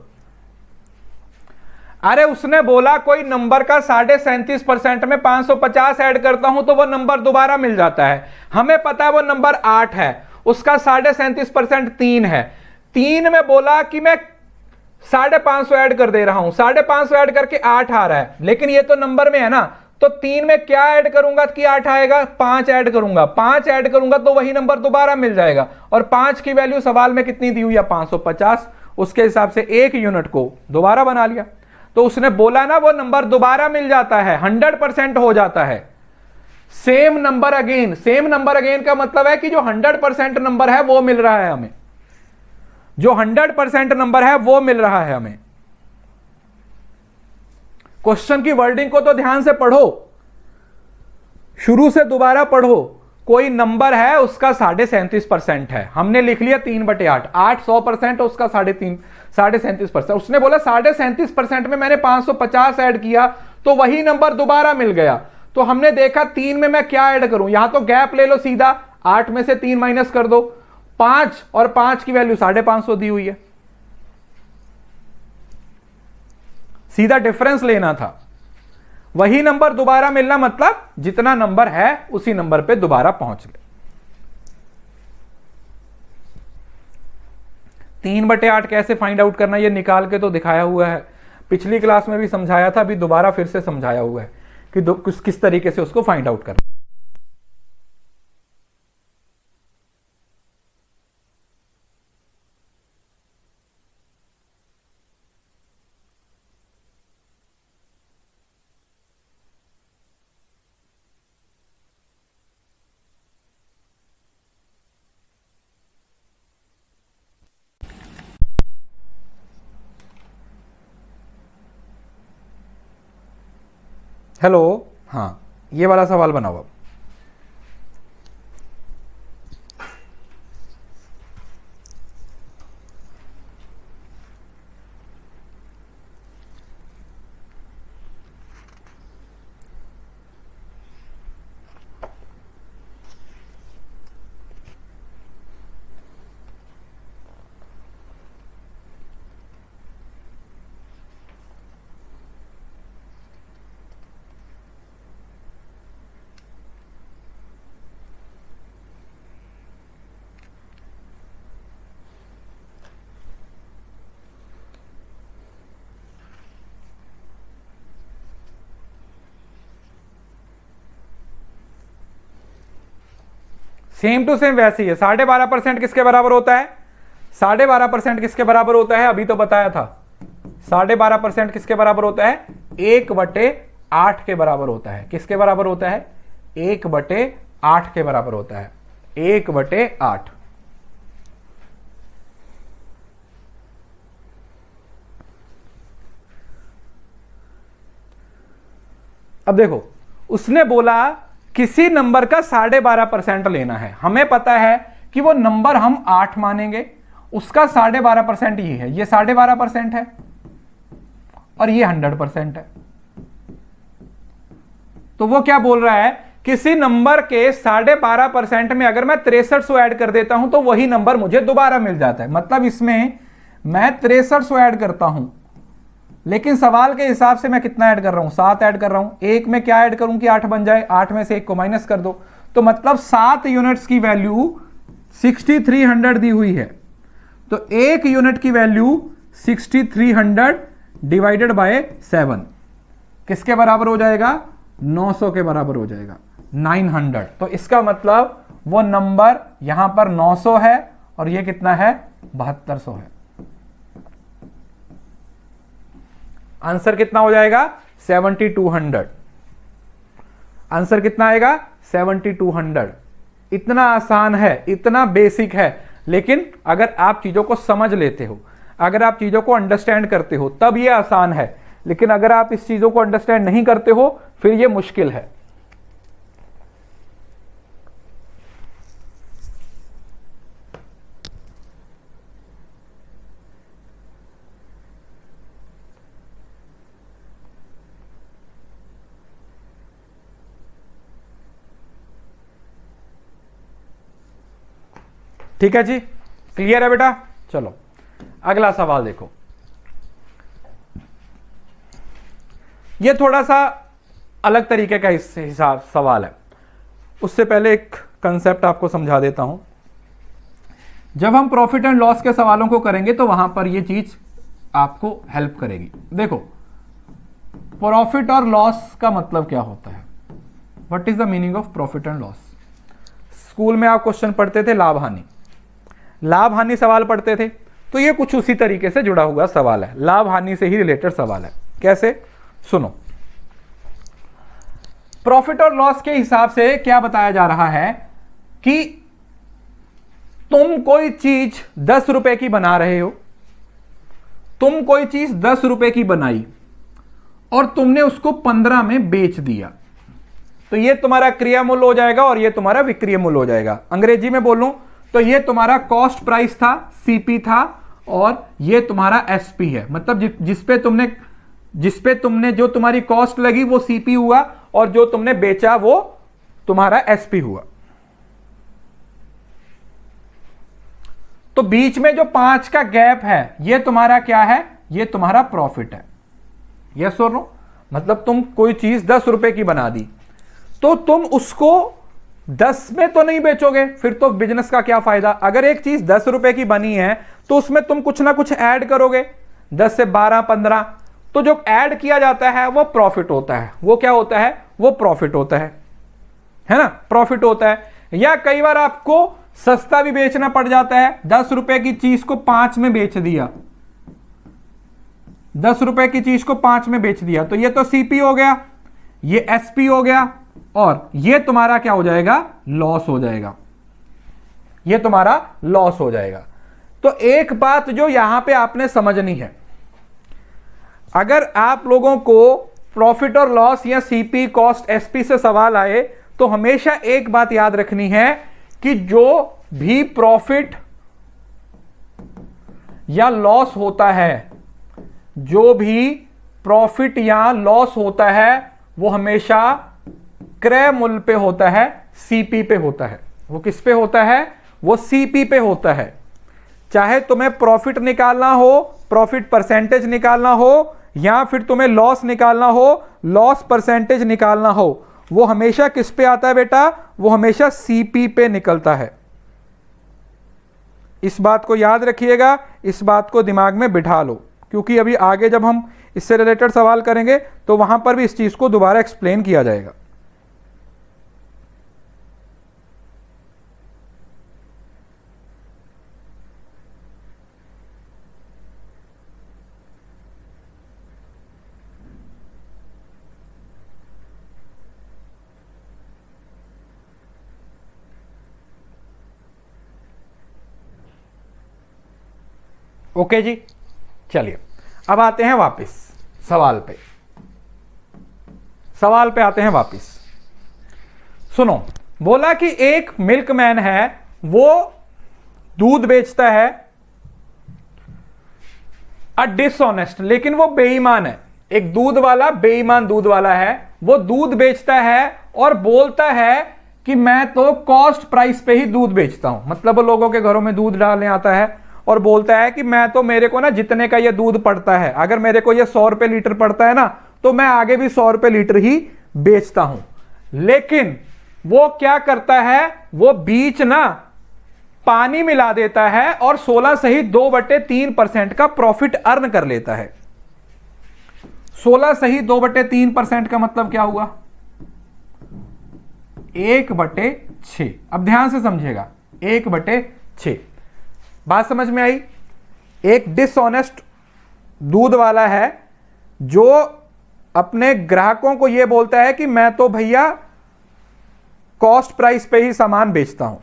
अरे उसने बोला कोई नंबर का 37.5% में 550 ऐड करता हूं तो वो नंबर दोबारा मिल जाता है। हमें पता है वो नंबर 8 है, उसका 37.5% 3 है। 3 में बोला कि मैं 550 ऐड कर दे रहा हूं, 550 ऐड करके 8 आ रहा है, लेकिन ये तो नंबर में है ना, तो 3 में क्या ऐड करूंगा कि 8 आएगा? 5 ऐड करूंगा, 5 ऐड करूंगा तो वही नंबर दोबारा मिल जाएगा। और 5 की वैल्यू सवाल में कितनी दी हुई है? 550। उसके हिसाब से 1 यूनिट को दोबारा बना लिया। तो उसने बोला ना वो नंबर दोबारा मिल जाता है, 100% हो जाता है। Same number again, same number again का मतलब है कि जो 100% नंबर है वो मिल रहा है हमें, जो 100% नंबर है वो मिल रहा है हमें। क्वेश्चन की वर्डिंग को तो ध्यान से पढ़ो, शुरू से दोबारा पढ़ो। कोई नंबर है उसका 37.5% है, हमने लिख लिया 3/8, 8 100% है, उसका 37.5%। उसने बोला 37.5% में मैंने 550 ऐड किया तो वही नंबर दोबारा मिल गया। तो हमने देखा 3 में मैं क्या ऐड करूं, यहां तो गैप ले लो सीधा, 8 में से 3 माइनस कर दो, 5, और 5 की वैल्यू 550 दी हुई है, सीधा डिफरेंस लेना था। वही नंबर दोबारा मिलना मतलब जितना नंबर है उसी नंबर पे दोबारा पहुंच गए। 3/8 कैसे फाइंड आउट करना, ये निकाल के तो दिखाया हुआ है, पिछली क्लास में भी समझाया था, अभी दोबारा फिर से समझाया हुआ है कि किस तरीके से उसको फाइंड आउट करना। हेलो, हाँ, ये वाला सवाल बनाओ अब। सेम टू सेम वैसे ही है। 12.5% किसके बराबर होता है? 12.5% किसके बराबर होता है? अभी तो बताया था। 12.5% किसके बराबर होता है? 1/8 के बराबर होता है। किसके बराबर होता है? 1/8 के बराबर होता है। 1/8। अब देखो, उसने बोला किसी नंबर का 12.5% लेना है। हमें पता है कि वो नंबर हम 8 मानेंगे, उसका 12.5% ये है, ये 12.5% है, और ये 100% है। तो वो क्या बोल रहा है, किसी नंबर के 12.5% में अगर मैं 6300 ऐड कर देता हूं तो वही नंबर मुझे दोबारा मिल जाता है। मतलब इसमें मैं 6300 ऐड करता हूं, लेकिन सवाल के हिसाब से मैं कितना ऐड कर रहा हूं? 7 ऐड कर रहा हूं। एक में क्या ऐड करूं कि 8 बन जाए? 8 में से 1 को माइनस कर दो, तो मतलब 7 यूनिट्स की वैल्यू 6300 दी हुई है। तो 1 यूनिट की वैल्यू 6300 डिवाइडेड बाय 7 किसके बराबर हो जाएगा? 900 के बराबर हो जाएगा, 900। तो इसका मतलब वो नंबर यहां पर 900 है और ये कितना है? 7200 है। आंसर कितना हो जाएगा? 7200। आंसर कितना आएगा? 7200। इतना आसान है, इतना बेसिक है, लेकिन अगर आप चीजों को समझ लेते हो, अगर आप चीजों को अंडरस्टैंड करते हो तब ये आसान है, लेकिन अगर आप इस चीजों को अंडरस्टैंड नहीं करते हो फिर ये मुश्किल है। ठीक है जी, क्लियर है बेटा? चलो अगला सवाल देखो। ये थोड़ा सा अलग तरीके का हिसाब सवाल है। उससे पहले एक कंसेप्ट आपको समझा देता हूं। जब हम प्रॉफिट एंड लॉस के सवालों को करेंगे तो वहां पर ये चीज आपको हेल्प करेगी। देखो, प्रॉफिट और लॉस का मतलब क्या होता है? What is the meaning of profit and loss? School में आप क्वेश्चन पढ़ते थे लाभ हानि, लाभ हानि सवाल पढ़ते थे, तो ये कुछ उसी तरीके से जुड़ा हुआ सवाल है, लाभ हानि से ही रिलेटेड सवाल है। कैसे? सुनो, प्रॉफिट और लॉस के हिसाब से क्या बताया जा रहा है कि तुम कोई चीज 10 रुपए की बना रहे हो, तुम कोई चीज 10 रुपए की बनाई और तुमने उसको 15 में बेच दिया, तो ये तुम्हारा क्रिया मूल्य हो जाएगा और ये तुम्हारा विक्रय मूल्य हो जाएगा। अंग्रेजी में बोलूं तो ये तुम्हारा कॉस्ट प्राइस था, सीपी था, और ये तुम्हारा एसपी है। मतलब जिसपे तुमने जो तुम्हारी कॉस्ट लगी वो सीपी हुआ और जो तुमने बेचा वो तुम्हारा एसपी हुआ। तो बीच में जो 5 का गैप है ये तुम्हारा क्या है? ये तुम्हारा प्रॉफिट है। यस और नो? मतलब तुम कोई चीज 10 रुपए की बना दी तो तुम उसको 10 में तो नहीं बेचोगे, फिर तो बिजनेस का क्या फायदा? अगर एक चीज 10 रुपए की बनी है तो उसमें तुम कुछ ना कुछ ऐड करोगे, 10 से 12, 15, तो जो ऐड किया जाता है वो प्रॉफिट होता है। वो क्या होता है? वो प्रॉफिट होता है ना? प्रॉफिट होता है। या कई बार आपको सस्ता भी बेचना पड़ जाता है, 10 रुपए की चीज को 5 में बेच दिया, 10 रुपए की चीज को 5 में बेच दिया, तो ये तो सीपी हो गया, ये एसपी हो गया, और ये तुम्हारा क्या हो जाएगा? लॉस हो जाएगा। ये तुम्हारा लॉस हो जाएगा। तो एक बात जो यहां पे आपने समझनी है, अगर आप लोगों को प्रॉफिट और लॉस या सीपी, कॉस्ट, एसपी से सवाल आए तो हमेशा एक बात याद रखनी है कि जो भी प्रॉफिट या लॉस होता है, जो भी प्रॉफिट या लॉस होता है वो हमेशा क्रय मूल्य पे होता है, सीपी पे होता है। वो किस पे होता है? वो सीपी पे होता है। चाहे तुम्हें प्रॉफिट निकालना हो, प्रॉफिट परसेंटेज निकालना हो, या फिर तुम्हें लॉस निकालना हो, लॉस परसेंटेज निकालना हो, वो हमेशा किस पे आता है बेटा? वो हमेशा सीपी पे निकलता है। इस बात को याद रखिएगा, इस बात को दिमाग में बिठा लो, क्योंकि अभी आगे जब हम इससे रिलेटेड सवाल करेंगे तो वहां पर भी इस चीज को दोबारा एक्सप्लेन किया जाएगा। ओके जी, चलिए अब आते हैं वापस सवाल पे। सवाल पे आते हैं वापस। सुनो, बोला कि एक मिल्कमैन है, वो दूध बेचता है, डिसऑनेस्ट, लेकिन वो बेईमान है। एक दूध वाला बेईमान दूध वाला है, वो दूध बेचता है और बोलता है कि मैं तो कॉस्ट प्राइस पे ही दूध बेचता हूं। मतलब वो लोगों के घरों में दूध डालने आता है और बोलता है कि मैं तो, मेरे को ना जितने का ये दूध पड़ता है, अगर मेरे को ये 100 रुपए लीटर पड़ता है ना, तो मैं आगे भी 100 रुपए लीटर ही बेचता हूं। लेकिन वो क्या करता है? वो बीच ना पानी मिला देता है और 16 सहित 2/3% का प्रॉफिट अर्न कर लेता है। 16 सही 2/3% का मतलब क्या हुआ? 1/6। अब ध्यान से समझिएगा, 1/6। बात समझ में आई? एक डिसऑनेस्ट दूध वाला है जो अपने ग्राहकों को यह बोलता है कि मैं तो भैया कॉस्ट प्राइस पे ही सामान बेचता हूं,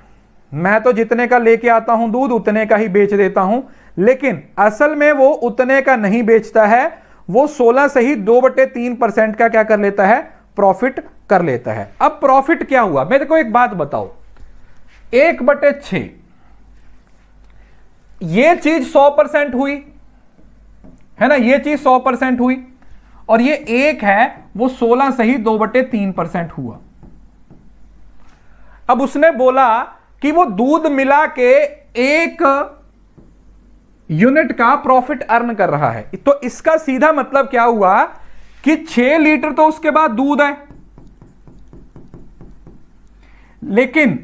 मैं तो जितने का लेके आता हूं दूध उतने का ही बेच देता हूं, लेकिन असल में वो उतने का नहीं बेचता है, वो 16 सही 2/3% का क्या कर लेता है? प्रॉफिट कर लेता है। अब प्रॉफिट क्या हुआ? मेरे को एक बात बताओ, 1/6 ये चीज 100% हुई है ना, ये चीज 100% हुई, और ये एक है वो 16 सही 2/3% हुआ। अब उसने बोला कि वो दूध मिला के 1 यूनिट का प्रॉफिट अर्न कर रहा है, तो इसका सीधा मतलब क्या हुआ कि 6 लीटर तो उसके बाद दूध है, लेकिन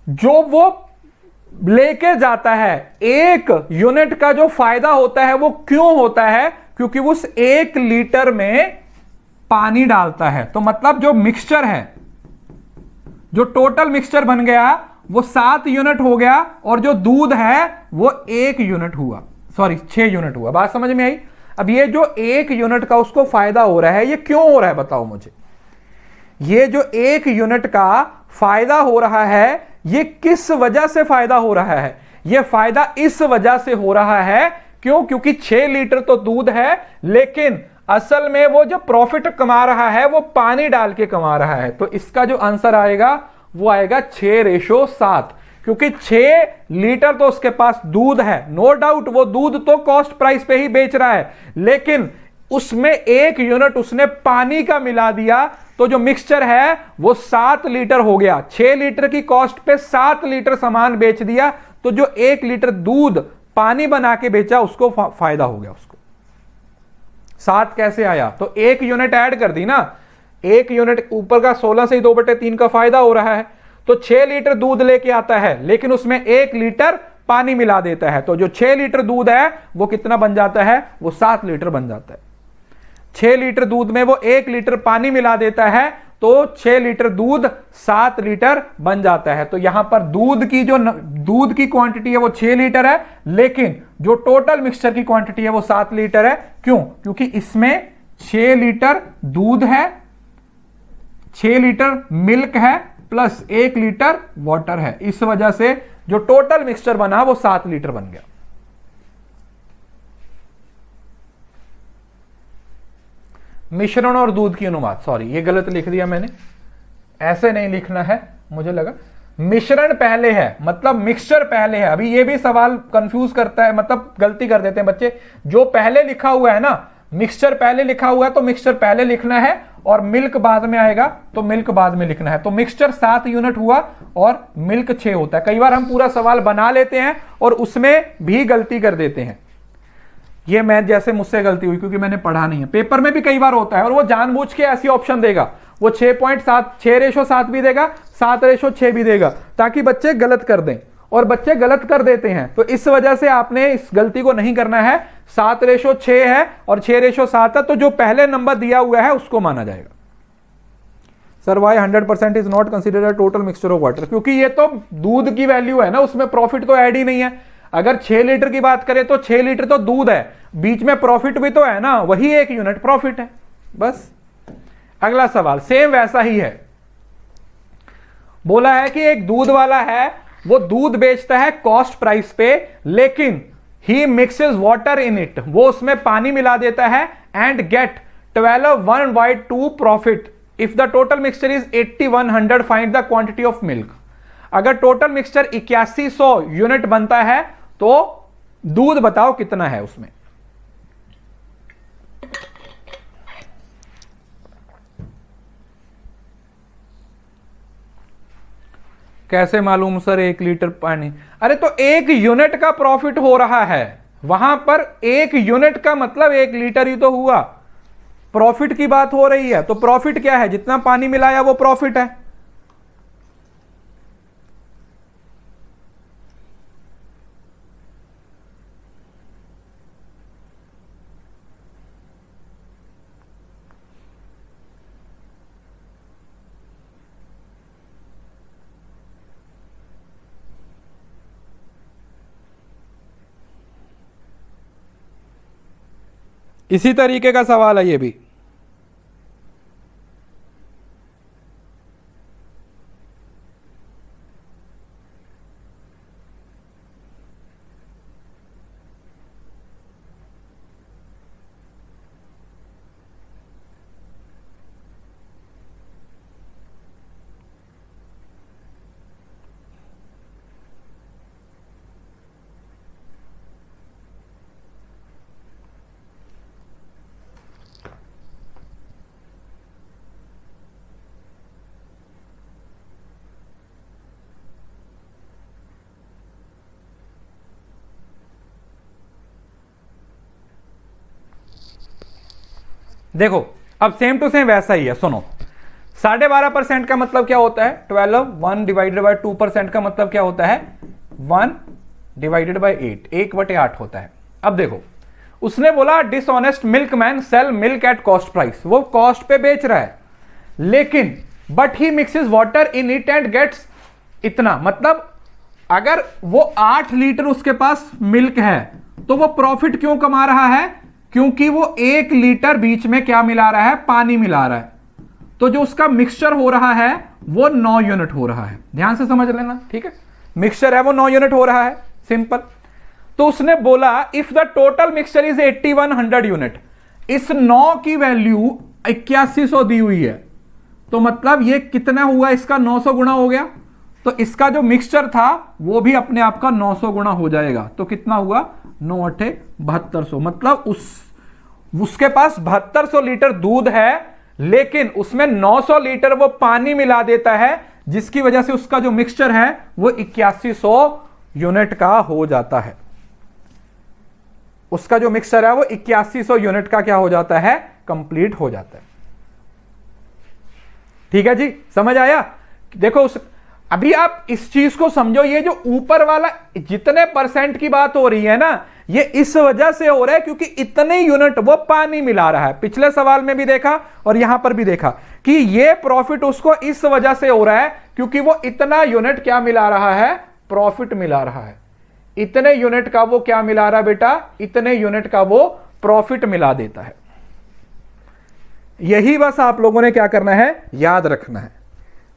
जो वो लेके जाता है 1 यूनिट का जो फायदा होता है वो क्यों होता है? क्योंकि उस 1 लीटर में पानी डालता है। तो मतलब जो मिक्सचर है, जो टोटल मिक्सचर बन गया वो 7 यूनिट हो गया, और जो दूध है वो 1 यूनिट हुआ, सॉरी 6 यूनिट हुआ। बात समझ में आई? अब ये जो 1 यूनिट का उसको फायदा हो रहा है, ये क्यों हो रहा है बताओ मुझे? ये जो 1 यूनिट का फायदा हो रहा है, ये किस वजह से फायदा हो रहा है? ये फायदा इस वजह से हो रहा है, क्यों? क्योंकि 6 लीटर तो दूध है, लेकिन असल में वो जो प्रॉफिट कमा रहा है वो पानी डाल के कमा रहा है। तो इसका जो आंसर आएगा वो आएगा 6:7, क्योंकि 6 लीटर तो उसके पास दूध है, नो डाउट वो दूध तो कॉस्ट प्राइस पे ही बेच रहा है, लेकिन उसमें 1 यूनिट उसने पानी का मिला दिया, तो जो मिक्सचर है वो 7 लीटर हो गया। 6 लीटर की कॉस्ट पे 7 लीटर सामान बेच दिया, तो जो 1 लीटर दूध पानी बना के बेचा उसको फायदा हो गया। उसको 7 कैसे आया? तो 1 यूनिट ऐड कर दी ना, 1 यूनिट ऊपर का 16 से 2/3 का फायदा हो रहा है, तो 6 लीटर दूध लेके आता है, लेकिन उसमें 1 लीटर पानी मिला देता है, तो जो 6 लीटर दूध है वो कितना बन जाता है? वो 7 लीटर बन जाता है। 6 लीटर दूध में वो 1 लीटर पानी मिला देता है, तो 6 लीटर दूध 7 लीटर बन जाता है। तो यहां पर दूध की जो दूध की क्वांटिटी है वो 6 लीटर है, लेकिन जो टोटल मिक्सचर की क्वांटिटी है वो 7 लीटर है। क्यों? क्योंकि इसमें 6 लीटर दूध है, 6 लीटर मिल्क है, प्लस 1 लीटर वाटर है, इस वजह से जो टोटल मिक्सचर बना वो 7 लीटर बन गया। मिश्रण और दूध की अनुपात, सॉरी ये गलत लिख दिया मैंने, ऐसे नहीं लिखना है, मुझे लगा मिश्रण पहले है मतलब मिक्सचर पहले है। अभी ये भी सवाल कंफ्यूज करता है, मतलब गलती कर देते हैं बच्चे, जो पहले लिखा हुआ है ना, मिक्सचर पहले लिखा हुआ है तो मिक्सचर पहले लिखना है, और मिल्क बाद में आएगा तो मिल्क बाद में लिखना है। तो मिक्सचर 7 यूनिट हुआ और मिल्क 6 होता है। कई बार हम पूरा सवाल बना लेते हैं और उसमें भी गलती कर देते हैं। ये मैं जैसे मुझसे गलती हुई क्योंकि मैंने पढ़ा नहीं है, पेपर में भी कई बार होता है, और वो जानबूझ के ऐसी ऑप्शन देगा, वो 6:7 भी देगा, 7:6 भी देगा, ताकि बच्चे गलत कर दें, और बच्चे गलत कर देते हैं। तो इस वजह से आपने इस गलती को नहीं करना है। 7:6 है और 6:7 है, तो जो पहले नंबर दिया हुआ है उसको माना जाएगा। Sir why 100% is not considered total mixture of water? क्योंकि ये तो दूध की वैल्यू है ना, उसमें प्रॉफिट तो ऐड ही नहीं है। अगर 6 लीटर की बात करें तो 6 लीटर तो दूध है, बीच में प्रॉफिट भी तो है ना, वही 1 यूनिट प्रॉफिट है बस। अगला सवाल सेम वैसा ही है। बोला है कि एक दूध वाला है, वो दूध बेचता है कॉस्ट प्राइस पे, लेकिन he mixes water in it, वो उसमें पानी मिला देता है, and get 12/1/2 profit if the total mixture is 8100 find the quantity of milk. अगर टोटल मिक्सचर 8100 यूनिट बनता है तो दूध बताओ कितना है उसमें। कैसे मालूम सर 1 लीटर पानी? अरे तो 1 यूनिट का प्रॉफिट हो रहा है, वहां पर 1 यूनिट का मतलब 1 लीटर ही तो हुआ, प्रॉफिट की बात हो रही है। तो प्रॉफिट क्या है? जितना पानी मिलाया वो प्रॉफिट है। इसी तरीके का सवाल है ये भी। देखो अब सेम टू सेम वैसा ही है, सुनो। 12.5% का मतलब क्या होता है? 12, 1 डिवाइडेड बाय 2% का मतलब क्या होता है? 1 डिवाइडेड बाय 8, 1/8 होता है। अब देखो उसने बोला dishonest milkman sell milk at cost price, वो कॉस्ट पे बेच रहा है, लेकिन but he mixes water in it and gets इतना, मतलब अगर वो 8 लीटर उसके पास मिल्क है तो वो प्रॉफिट क्यों कमा रहा है? क्योंकि वो 1 लीटर बीच में क्या मिला रहा है? पानी मिला रहा है। तो जो उसका मिक्सचर हो रहा है वो 9 यूनिट हो रहा है। ध्यान से समझ लेना, ठीक है? मिक्सचर है वो 9 यूनिट हो रहा है, सिंपल। तो उसने बोला if the total mixture is 8100 unit, इस 9 की वैल्यू 8100 दी हुई है, तो मतलब ये कितना हुआ? इसका 900 गुना हो गया। तो इसका जो मिक्सचर था वो भी अपने आप का 900 गुना हो जाएगा। तो कितना हुआ? 9 8 7200, मतलब उसके पास 7200 लीटर दूध है, लेकिन उसमें 900 लीटर वो पानी मिला देता है, जिसकी वजह से उसका जो मिक्सचर है वो 8100 यूनिट का हो जाता है। उसका जो मिक्सचर है वो 8100 यूनिट का क्या हो जाता है? कंप्लीट हो जाता है। ठीक है जी, समझ आया? देखो अभी आप इस चीज को समझो, ये जो ऊपर वाला जितने परसेंट की बात हो रही है ना, ये इस वजह से हो रहा है क्योंकि इतने यूनिट वो पानी मिला रहा है। पिछले सवाल में भी देखा और यहां पर भी देखा कि ये प्रॉफिट उसको इस वजह से हो रहा है क्योंकि वो इतना यूनिट क्या मिला रहा है? प्रॉफिट मिला रहा है। इतने यूनिट का वो क्या मिला रहा है बेटा? इतने यूनिट का वो प्रॉफिट मिला देता है। यही बस आप लोगों ने क्या करना है? याद रखना है।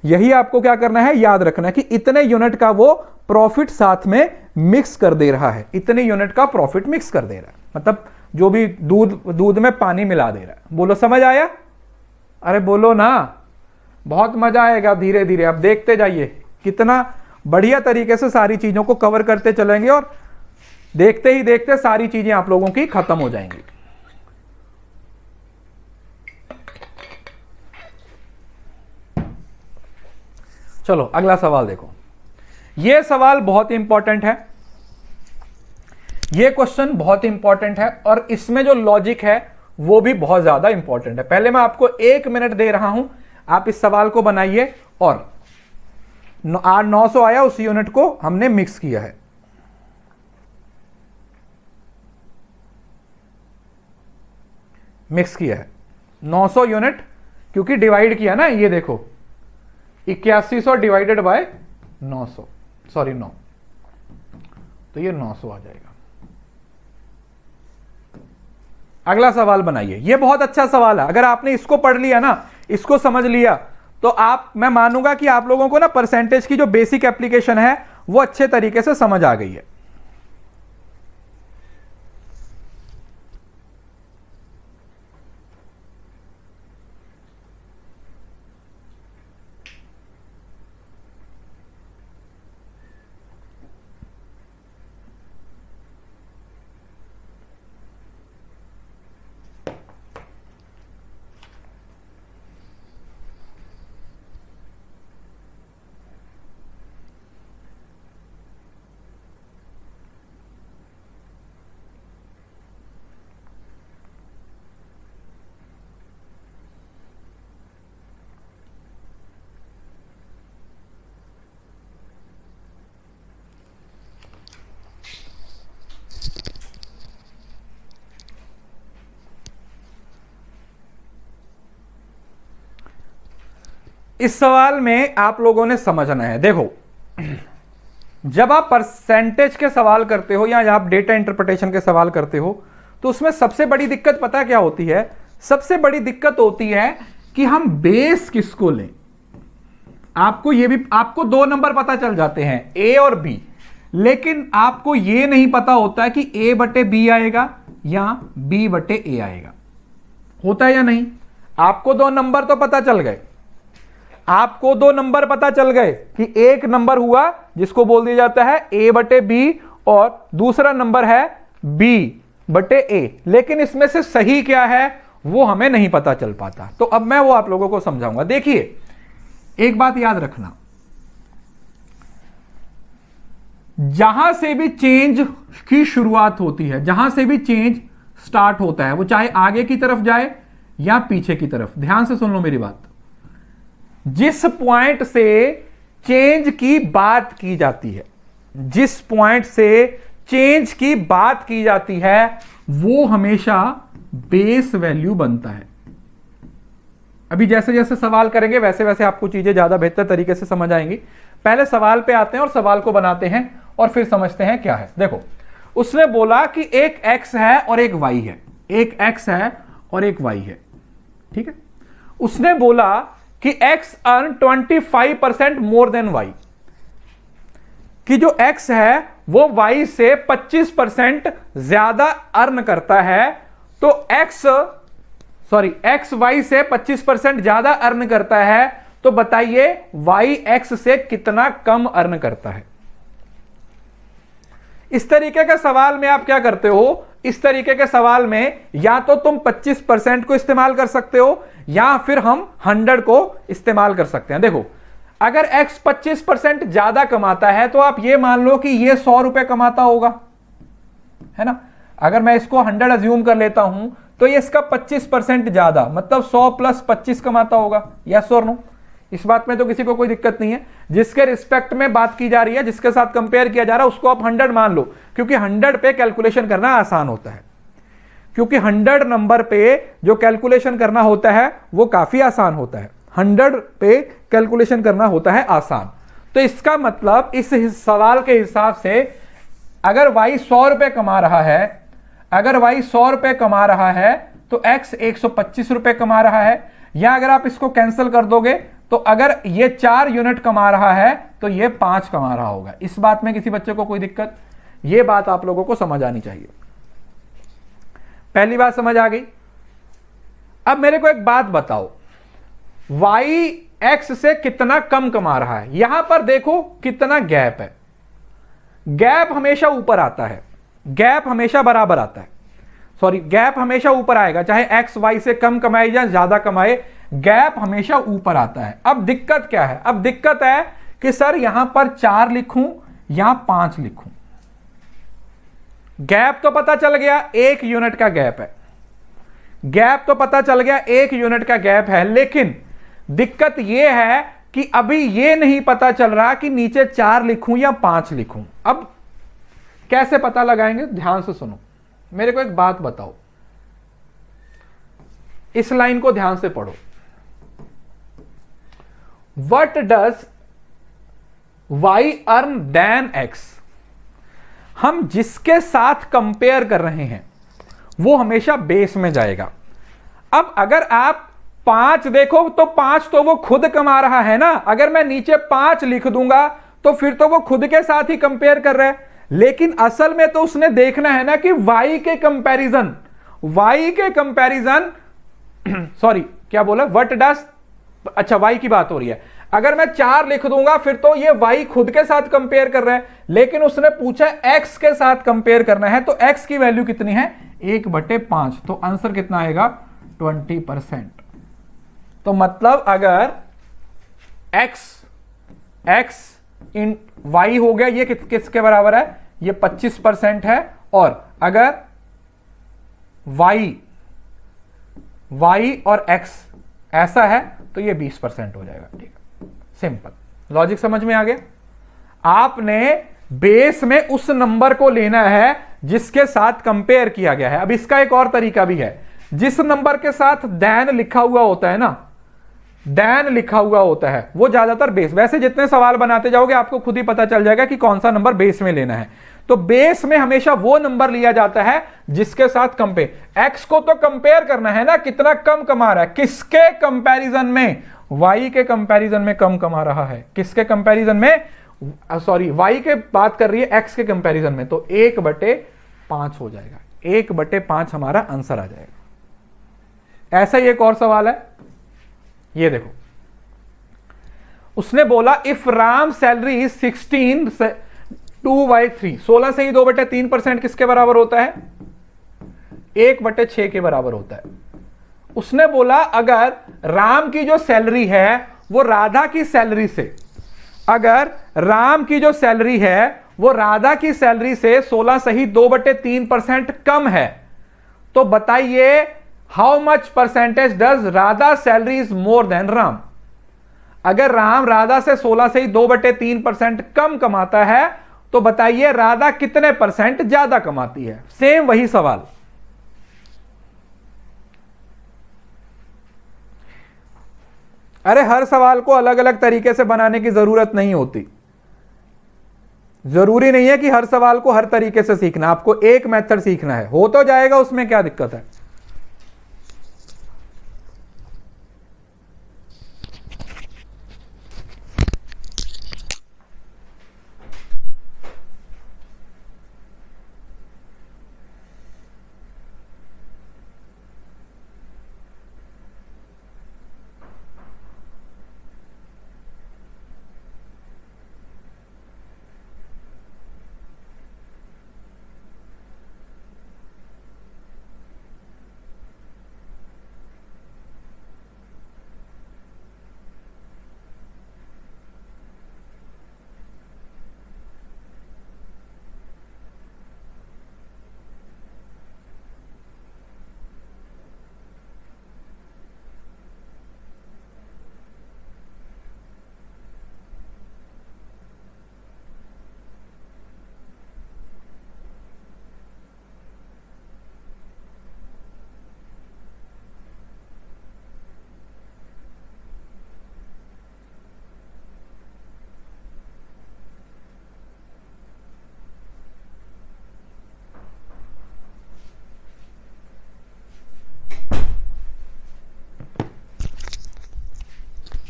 यही आपको क्या करना है? याद रखना है कि इतने यूनिट का वो प्रॉफिट साथ में मिक्स कर दे रहा है। इतने यूनिट का प्रॉफिट मिक्स कर दे रहा है, मतलब जो भी दूध में पानी मिला दे रहा है। बोलो समझ आया? अरे बोलो ना, बहुत मजा आएगा। धीरे धीरे आप देखते जाइए कितना बढ़िया तरीके से सारी चीजों को कवर करते चलेंगे और देखते ही देखते सारी चीजें आप लोगों की खत्म हो जाएंगी। चलो अगला सवाल देखो। यह सवाल बहुत इंपॉर्टेंट है, यह क्वेश्चन बहुत इंपॉर्टेंट है और इसमें जो लॉजिक है वो भी बहुत ज्यादा इंपॉर्टेंट है। पहले मैं आपको 1 मिनट दे रहा हूं, आप इस सवाल को बनाइए और 900 आया, उस यूनिट को हमने मिक्स किया है। मिक्स किया है 900 यूनिट, क्योंकि डिवाइड किया ना, ये देखो 8100 डिवाइडेड बाय 900, सॉरी 9, तो ये 900 आ जाएगा। अगला सवाल बनाइए। ये बहुत अच्छा सवाल है, अगर आपने इसको पढ़ लिया ना, इसको समझ लिया, तो मैं मानूंगा कि आप लोगों को ना परसेंटेज की जो बेसिक एप्लीकेशन है वो अच्छे तरीके से समझ आ गई है। इस सवाल में आप लोगों ने समझना है। देखो, जब आप परसेंटेज के सवाल करते हो या आप डेटा इंटरप्रिटेशन के सवाल करते हो, तो उसमें सबसे बड़ी दिक्कत पता क्या होती है? सबसे बड़ी दिक्कत होती है कि हम बेस किसको लें। आपको 2 नंबर पता चल जाते हैं, ए और बी, लेकिन आपको यह नहीं पता होता है कि ए बटे बी आएगा या बी बटे ए आएगा। होता है या नहीं? आपको 2 नंबर तो पता चल गए, आपको 2 नंबर पता चल गए कि एक नंबर हुआ जिसको बोल दिया जाता है ए बटे बी और दूसरा नंबर है बी बटे ए, लेकिन इसमें से सही क्या है वो हमें नहीं पता चल पाता। तो अब मैं वो आप लोगों को समझाऊंगा। देखिए, एक बात याद रखना, जहां से भी चेंज की शुरुआत होती है, जहां से भी चेंज स्टार्ट होता है, वो चाहे आगे की तरफ जाए या पीछे की तरफ, ध्यान से सुन लो मेरी बात, जिस पॉइंट से चेंज की बात की जाती है, जिस पॉइंट से चेंज की बात की जाती है, वो हमेशा बेस वैल्यू बनता है। अभी जैसे जैसे सवाल करेंगे वैसे वैसे आपको चीजें ज्यादा बेहतर तरीके से समझ आएंगी। पहले सवाल पे आते हैं और सवाल को बनाते हैं और फिर समझते हैं क्या है। देखो, उसने बोला कि एक x है और एक y है, एक x है और एक y है, ठीक है। उसने बोला कि x earn 25% more than y, कि जो x है वो y से 25% ज्यादा अर्न करता है, तो x y से 25% ज्यादा अर्न करता है, तो बताइए y x से कितना कम अर्न करता है। इस तरीके के सवाल में आप क्या करते हो? इस तरीके के सवाल में या तो तुम 25% को इस्तेमाल कर सकते हो या फिर हम 100 को इस्तेमाल कर सकते हैं। देखो, अगर x 25% ज्यादा कमाता है तो आप ये मान लो कि ये 100 रुपए कमाता होगा, है ना। अगर मैं इसको 100 अज्यूम कर लेता हूं तो ये इसका 25% ज्यादा, मतलब 100 प्लस 25 कमाता होगा। यस और नो? इस बात में तो किसी को कोई दिक्कत नहीं है। जिसके रिस्पेक्ट में बात की जा रही है, जिसके साथ कंपेयर किया जा रहा है, उसको आप 100 मान लो, क्योंकि 100 पे कैलकुलेशन करना आसान होता है। क्योंकि 100 नंबर पे जो कैलकुलेशन करना होता है वो काफी आसान होता है। 100 पे कैलकुलेशन करना होता है आसान। तो इसका मतलब इस सवाल के हिसाब से अगर y 100 रुपए कमा रहा है, अगर y 100 रुपए कमा रहा है तो x 125 रुपए कमा रहा है। या अगर आप इसको कैंसिल कर दोगे तो अगर ये 4 यूनिट कमा रहा है तो ये 5 कमा रहा होगा। इस बात में किसी बच्चे को कोई दिक्कत? ये बात आप लोगों को समझ आनी चाहिए। पहली बात समझ आ गई। अब मेरे को एक बात बताओ, y x से कितना कम कमा रहा है? यहां पर देखो कितना गैप है। गैप हमेशा ऊपर आता है, गैप हमेशा बराबर आता है, सॉरी गैप हमेशा ऊपर आएगा, चाहे x y से कम कमाए या ज्यादा कमाए, गैप हमेशा ऊपर आता है। अब दिक्कत क्या है? अब दिक्कत है कि सर यहां पर 4 लिखूं या 5 लिखूं। गैप तो पता चल गया 1 यूनिट का गैप है, गैप तो पता चल गया 1 यूनिट का गैप है, लेकिन दिक्कत यह है कि अभी यह नहीं पता चल रहा कि नीचे 4 लिखूं या 5 लिखूं। अब कैसे पता लगाएंगे? ध्यान से सुनो, मेरे को एक बात बताओ, इस लाइन को ध्यान से पढ़ो। What does y earn than x? हम जिसके साथ कंपेयर कर रहे हैं वो हमेशा बेस में जाएगा। अब अगर आप 5 देखो तो 5 तो वो खुद कमा रहा है ना, अगर मैं नीचे 5 लिख दूंगा तो फिर तो वो खुद के साथ ही कंपेयर कर रहा है। लेकिन असल में तो उसने देखना है ना कि y के कंपैरिजन सॉरी क्या बोला, व्हाट डज, अच्छा y की बात हो रही है। अगर मैं 4 लिख दूंगा फिर तो ये y खुद के साथ कंपेयर कर रहा है, लेकिन उसने पूछा x के साथ कंपेयर करना है, तो x की वैल्यू कितनी है? 1/5, तो आंसर कितना आएगा? 20%। तो मतलब अगर x इन y हो गया, ये किसके बराबर है? ये 25% है, और अगर y और x ऐसा है तो ये 20% हो जाएगा। ठीक है, सिंपल लॉजिक समझ में आ गया। आपने बेस में उस नंबर को लेना है जिसके साथ कंपेयर किया गया है। अब इसका एक और तरीका भी है, जिस नंबर के साथ दैन लिखा हुआ होता है ना, दैन लिखा हुआ होता है वो ज्यादातर बेस, वैसे जितने सवाल बनाते जाओगे आपको खुद ही पता चल जाएगा कि कौन सा नंबर बेस में लेना है। तो बेस में हमेशा वो नंबर लिया जाता है जिसके साथ कंपेयर। एक्स को तो कंपेयर करना है ना, कितना कम कमा रहा है, किसके कंपैरिजन में, वाई के कंपैरिजन में कम कमा रहा है, किसके कंपैरिजन में, सॉरी वाई के बात कर रही है एक्स के कंपैरिजन में, तो 1/5 हो जाएगा, 1/5 हमारा आंसर आ जाएगा। ऐसा ही एक और सवाल है, ये देखो, उसने बोला इफ राम सैलरी इज 16 2/3, 16 से ही 2/3% किसके बराबर होता है, 1/6 के बराबर होता है। उसने बोला अगर राम की जो सैलरी है वो राधा की सैलरी से, अगर राम की जो सैलरी है वो राधा की सैलरी से 16 से ही 2/3% कम है, तो बताइए how much percentage does Radha salary is more than Ram. अगर राम राधा से 16 से ही 2/3% कम कमाता है तो बताइए राधा कितने परसेंट ज्यादा कमाती है। सेम वही सवाल। अरे हर सवाल को अलग अलग तरीके से बनाने की जरूरत नहीं होती, जरूरी नहीं है कि हर सवाल को हर तरीके से सीखना, आपको एक मेथड सीखना है, हो तो जाएगा, उसमें क्या दिक्कत है।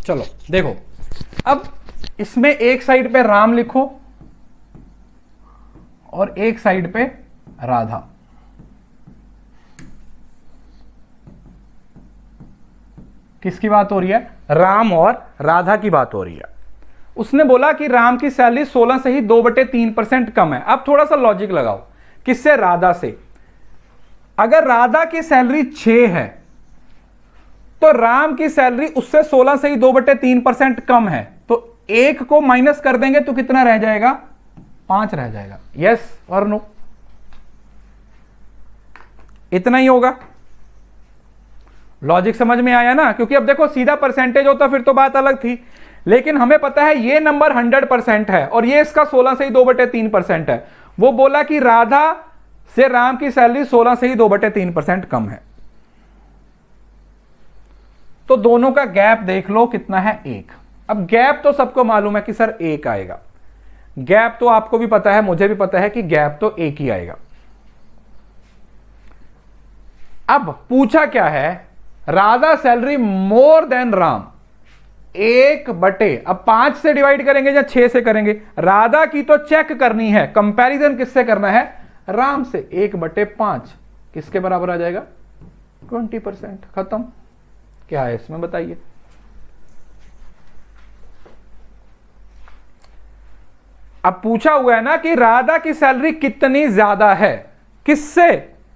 चलो देखो, अब इसमें एक साइड पे राम लिखो और एक साइड पे राधा। किसकी बात हो रही है, राम और राधा की बात हो रही है। उसने बोला कि राम की सैलरी 16 से ही 2/3% कम है। अब थोड़ा सा लॉजिक लगाओ, किससे, राधा से। अगर राधा की सैलरी 6 है तो राम की सैलरी उससे 16 से ही 2/3% कम है, तो 1 को माइनस कर देंगे तो कितना रह जाएगा, 5 रह जाएगा। यस और नो, इतना ही होगा। लॉजिक समझ में आया ना, क्योंकि अब देखो सीधा परसेंटेज होता फिर तो बात अलग थी, लेकिन हमें पता है ये नंबर 100% है और ये इसका 16 से ही 2/3% है। वो बोला कि राधा से राम की सैलरी 16 से ही 2/3% कम है, तो दोनों का गैप देख लो कितना है, 1। अब गैप तो सबको मालूम है कि सर 1 आएगा, गैप तो आपको भी पता है, मुझे भी पता है कि गैप तो 1 ही आएगा। अब पूछा क्या है, Radha salary more than Ram, 1/, अब 5 से डिवाइड करेंगे या 6 से करेंगे, राधा की तो चेक करनी है, कंपैरिजन किससे करना है, राम से। 1/5 किसके बराबर आ जाएगा, 20%। खत्म। क्या है इसमें बताइए। अब पूछा हुआ है ना कि राधा की सैलरी कितनी ज्यादा है, किससे,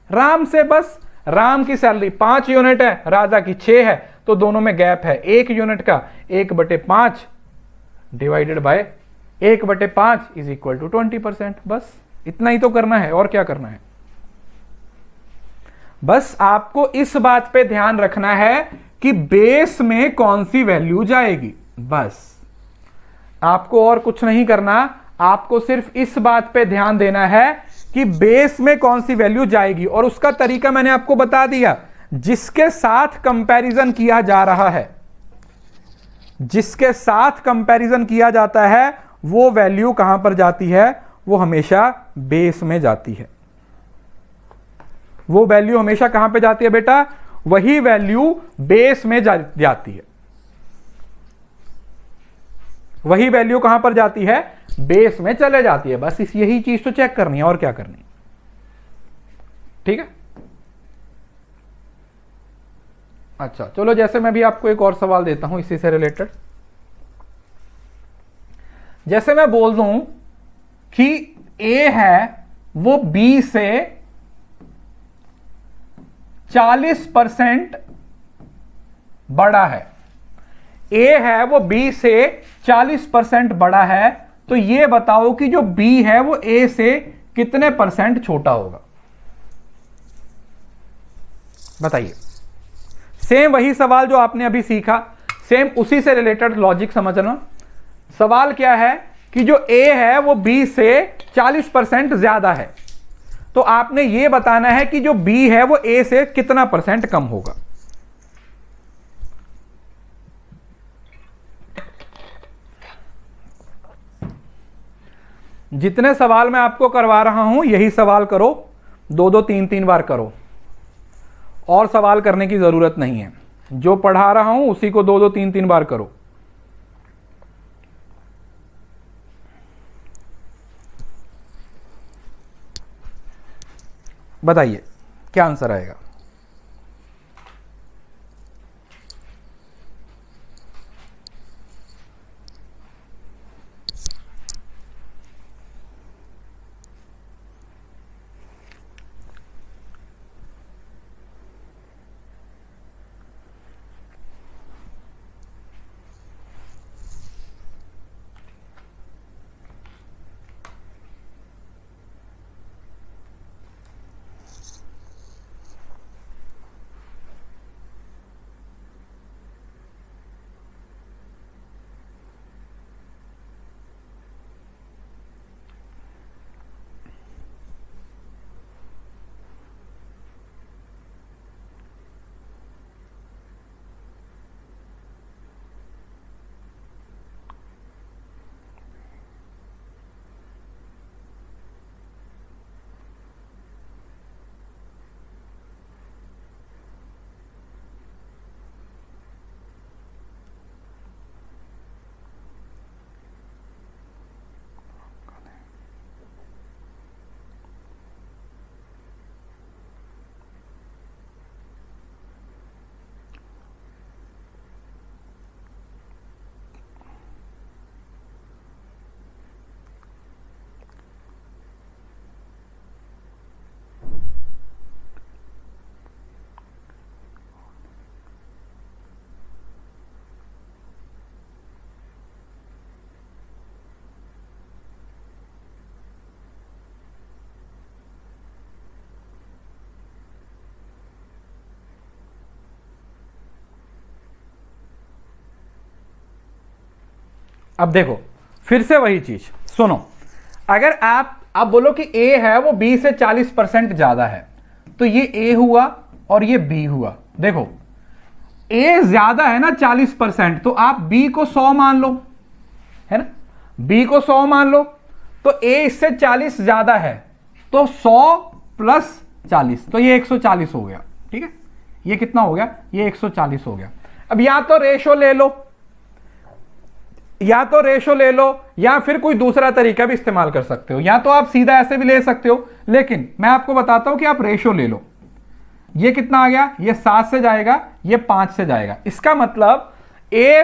राम से। बस राम की सैलरी 5 यूनिट है, राधा की 6 है, तो दोनों में गैप है 1 यूनिट का। 1/5 divided by 1/5 is equal to 20%। बस इतना ही तो करना है, और क्या करना है। बस आपको इस बात पे ध्यान रखना है कि बेस में कौन सी वैल्यू जाएगी, बस आपको और कुछ नहीं करना, आपको सिर्फ इस बात पे ध्यान देना है कि बेस में कौन सी वैल्यू जाएगी। और उसका तरीका मैंने आपको बता दिया, जिसके साथ कंपैरिजन किया जा रहा है, जिसके साथ कंपैरिजन किया जाता है वो वैल्यू कहां पर जाती है, वो हमेशा बेस में जाती है। वो वैल्यू हमेशा कहां पे जाती है बेटा? वही वैल्यू बेस में जाती है। वही वैल्यू कहां पर जाती है? बेस में चले जाती है। बस यही चीज तो चेक करनी है, और क्या करनी है। ठीक है। अच्छा चलो, जैसे मैं भी आपको एक और सवाल देता हूं इसी से रिलेटेड। जैसे मैं बोल दूं कि ए है वो बी से 40% बड़ा है। ए है वो बी से 40% बड़ा है, तो ये बताओ कि जो बी है वो ए से कितने परसेंट छोटा होगा? बताइए। सेम वही सवाल जो आपने अभी सीखा, सेम उसी से रिलेटेड लॉजिक समझना। सवाल क्या है कि जो ए है वो बी से 40% ज्यादा है, तो आपने ये बताना है कि जो बी है वो ए से कितना परसेंट कम होगा। जितने सवाल मैं आपको करवा रहा हूं यही सवाल करो, 2-2 3-3 बार करो, और सवाल करने की जरूरत नहीं है। जो पढ़ा रहा हूं उसी को 2-2 3-3 बार करो। बताइए क्या आंसर आएगा? अब देखो फिर से वही चीज सुनो। अगर आप बोलो कि ए है वो बी से 40% ज्यादा है, तो ये ए हुआ और ये बी हुआ। देखो ए ज्यादा है ना 40%, तो आप बी को 100 मान लो, है ना? बी को 100 मान लो, तो ए इससे 40 ज्यादा है, तो 100 प्लस 40, तो ये 140 हो गया। ठीक है, ये कितना हो गया? ये 140 हो गया। अब या तो रेशो ले लो, या तो रेशो ले लो, या फिर कोई दूसरा तरीका भी इस्तेमाल कर सकते हो, या तो आप सीधा ऐसे भी ले सकते हो, लेकिन मैं आपको बताता हूं कि आप रेशो ले लो। ये कितना आ गया? ये 7 से जाएगा, ये 5 से जाएगा। इसका मतलब ए,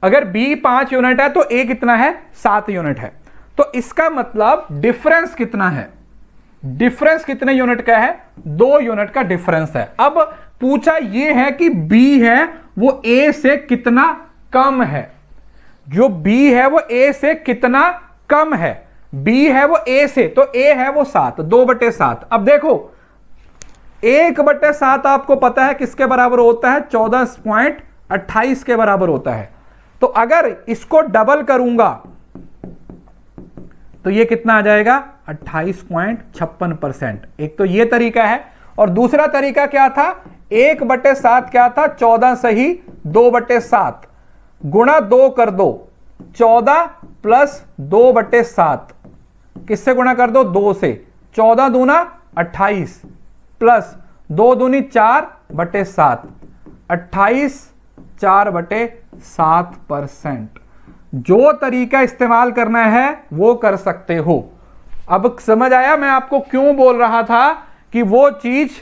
अगर बी 5 यूनिट है तो ए कितना है? 7 यूनिट है। तो इसका मतलब डिफरेंस कितना है? डिफरेंस कितने यूनिट का है? 2 यूनिट का डिफरेंस है। अब पूछा यह है कि बी है वो ए से कितना कम है। जो B है वो A से कितना कम है? B है वो A से, तो A है वो 7, 2/7। अब देखो 1/7 आपको पता है किसके बराबर होता है? 14.28 के बराबर होता है। तो अगर इसको डबल करूंगा तो ये कितना आ जाएगा? 28.56%। एक तो ये तरीका है, और दूसरा तरीका क्या था? 1/7 क्या था? 14 सही 2/7 गुणा 2 कर दो, 14 प्लस 2/7 किससे गुणा कर दो, 2 से, 14 दूना 28 प्लस 2 दूनी 4/7, 28 4/7%। जो तरीका इस्तेमाल करना है वो कर सकते हो। अब समझ आया मैं आपको क्यों बोल रहा था कि वो चीज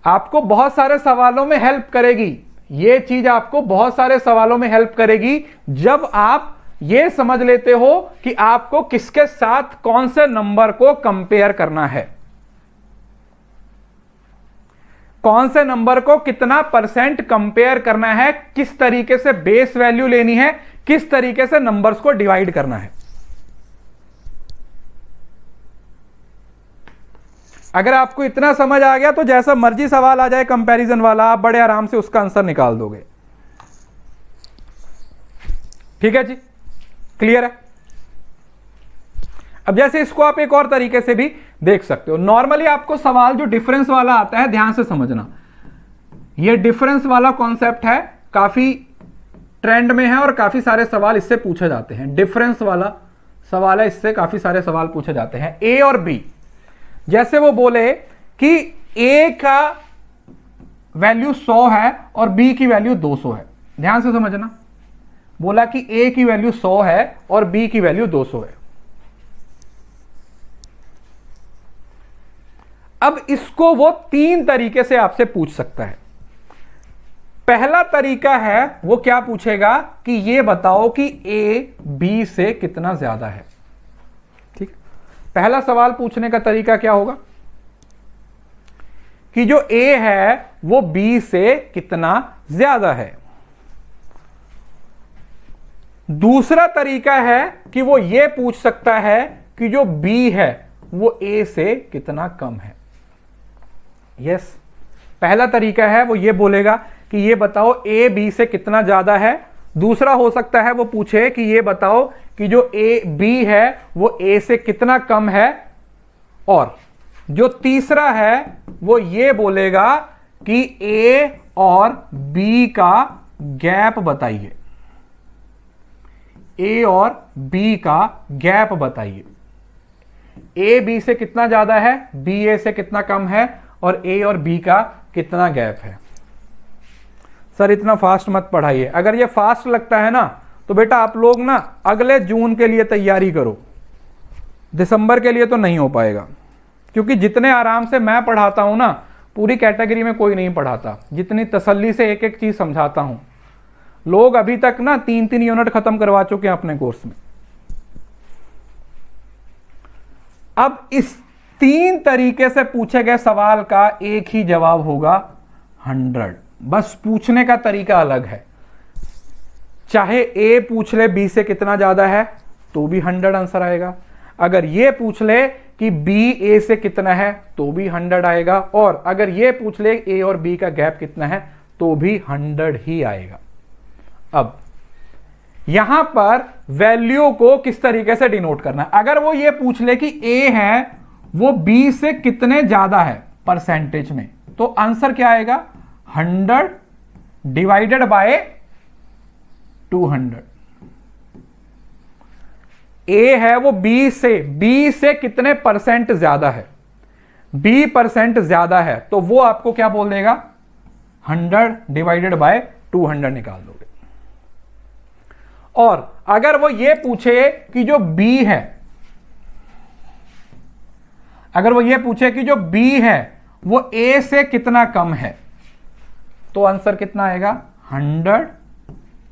आपको बहुत सारे सवालों में हेल्प करेगी। ये चीज आपको बहुत सारे सवालों में हेल्प करेगी जब आप ये समझ लेते हो कि आपको किसके साथ कौन से नंबर को कंपेयर करना है, कौन से नंबर को कितना परसेंट कंपेयर करना है, किस तरीके से बेस वैल्यू लेनी है, किस तरीके से नंबर्स को डिवाइड करना है। अगर आपको इतना समझ आ गया तो जैसा मर्जी सवाल आ जाए कंपैरिजन वाला, आप बड़े आराम से उसका आंसर निकाल दोगे। ठीक है जी, क्लियर है। अब जैसे इसको आप एक और तरीके से भी देख सकते हो। नॉर्मली आपको सवाल जो डिफरेंस वाला आता है, ध्यान से समझना, ये डिफरेंस वाला कॉन्सेप्ट है, काफी ट्रेंड में है और काफी सारे सवाल इससे पूछे जाते हैं। डिफरेंस वाला सवाल है, इससे काफी सारे सवाल पूछे जाते हैं। ए और बी, जैसे वो बोले कि ए का वैल्यू 100 है और बी की वैल्यू 200 है। ध्यान से समझना, बोला कि ए की वैल्यू 100 है और बी की वैल्यू 200 है। अब इसको वो 3 तरीके से आपसे पूछ सकता है। पहला तरीका है वो क्या पूछेगा कि ये बताओ कि ए बी से कितना ज्यादा है। ठीक, पहला सवाल पूछने का तरीका क्या होगा कि जो ए है वो बी से कितना ज्यादा है। दूसरा तरीका है कि वो ये पूछ सकता है कि जो बी है वो ए से कितना कम है। यस, पहला तरीका है वो ये बोलेगा कि ये बताओ ए बी से कितना ज्यादा है। दूसरा हो सकता है वो पूछे कि ये बताओ कि जो ए बी है वो ए से कितना कम है। और जो तीसरा है वो ये बोलेगा कि ए और बी का गैप बताइए, ए और बी का गैप बताइए। ए बी से कितना ज्यादा है, बी ए से कितना कम है, और ए और बी का कितना गैप है। सर इतना फास्ट मत पढ़ाइए, अगर ये फास्ट लगता है ना तो बेटा आप लोग ना अगले जून के लिए तैयारी करो, दिसंबर के लिए तो नहीं हो पाएगा। क्योंकि जितने आराम से मैं पढ़ाता हूं ना, पूरी कैटेगरी में कोई नहीं पढ़ाता, जितनी तसल्ली से एक एक चीज समझाता हूं। लोग अभी तक ना 3-3 यूनिट खत्म करवा चुके हैं अपने कोर्स में। अब इस 3 तरीके से पूछे गए सवाल का एक ही जवाब होगा 100। बस पूछने का तरीका अलग है। चाहे ए पूछ ले बी से कितना ज्यादा है तो भी 100 आंसर आएगा। अगर ये पूछ ले कि बी ए से कितना है तो भी 100 आएगा। और अगर ये पूछ ले ए और बी का गैप कितना है तो भी 100 ही आएगा। अब यहां पर वैल्यू को किस तरीके से डिनोट करना है। अगर वो ये पूछ ले कि ए है वो बी से कितने ज्यादा है परसेंटेज में, तो आंसर क्या आएगा 100 डिवाइडेड बाय 200। ए है वो बी से कितने परसेंट ज्यादा है, बी परसेंट ज्यादा है, तो वो आपको क्या बोल देगा 100 डिवाइडेड बाय 200 निकाल दोगे। और अगर वो ये पूछे कि जो बी है, अगर वो ये पूछे कि जो बी है वो ए से कितना कम है, तो आंसर कितना आएगा 100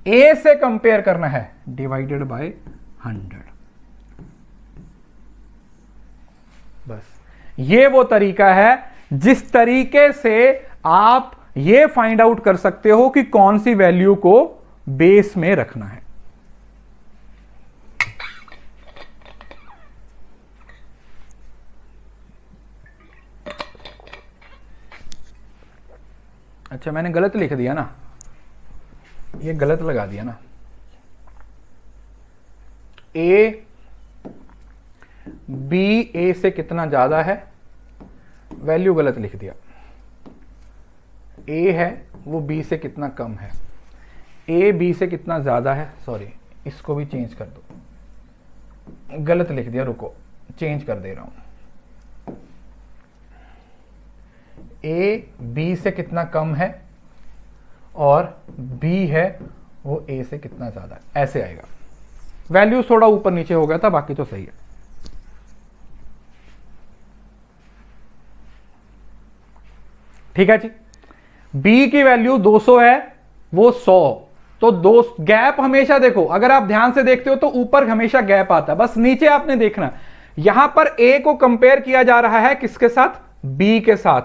ए से कंपेयर करना है डिवाइडेड बाय 100। बस ये वो तरीका है जिस तरीके से आप ये फाइंड आउट कर सकते हो कि कौन सी वैल्यू को बेस में रखना है। अच्छा मैंने गलत लिख दिया ना, ये गलत लगा दिया ना। ए बी ए से कितना ज्यादा है, वैल्यू गलत लिख दिया। ए है वो बी से कितना कम है, ए बी से कितना ज्यादा है, सॉरी इसको भी चेंज कर दो।
गलत लिख दिया, रुको चेंज कर दे रहा हूं। ए बी से कितना कम है और बी है वो ए से कितना ज्यादा है, ऐसे आएगा। वैल्यू थोड़ा ऊपर नीचे हो गया था, बाकी तो सही है। ठीक है जी। बी की वैल्यू 200 है, वो 100, तो दो गैप हमेशा देखो, अगर आप ध्यान से देखते हो तो ऊपर हमेशा गैप आता है, बस नीचे आपने देखना। यहां पर ए को कंपेयर किया जा रहा है किसके साथ, बी के साथ,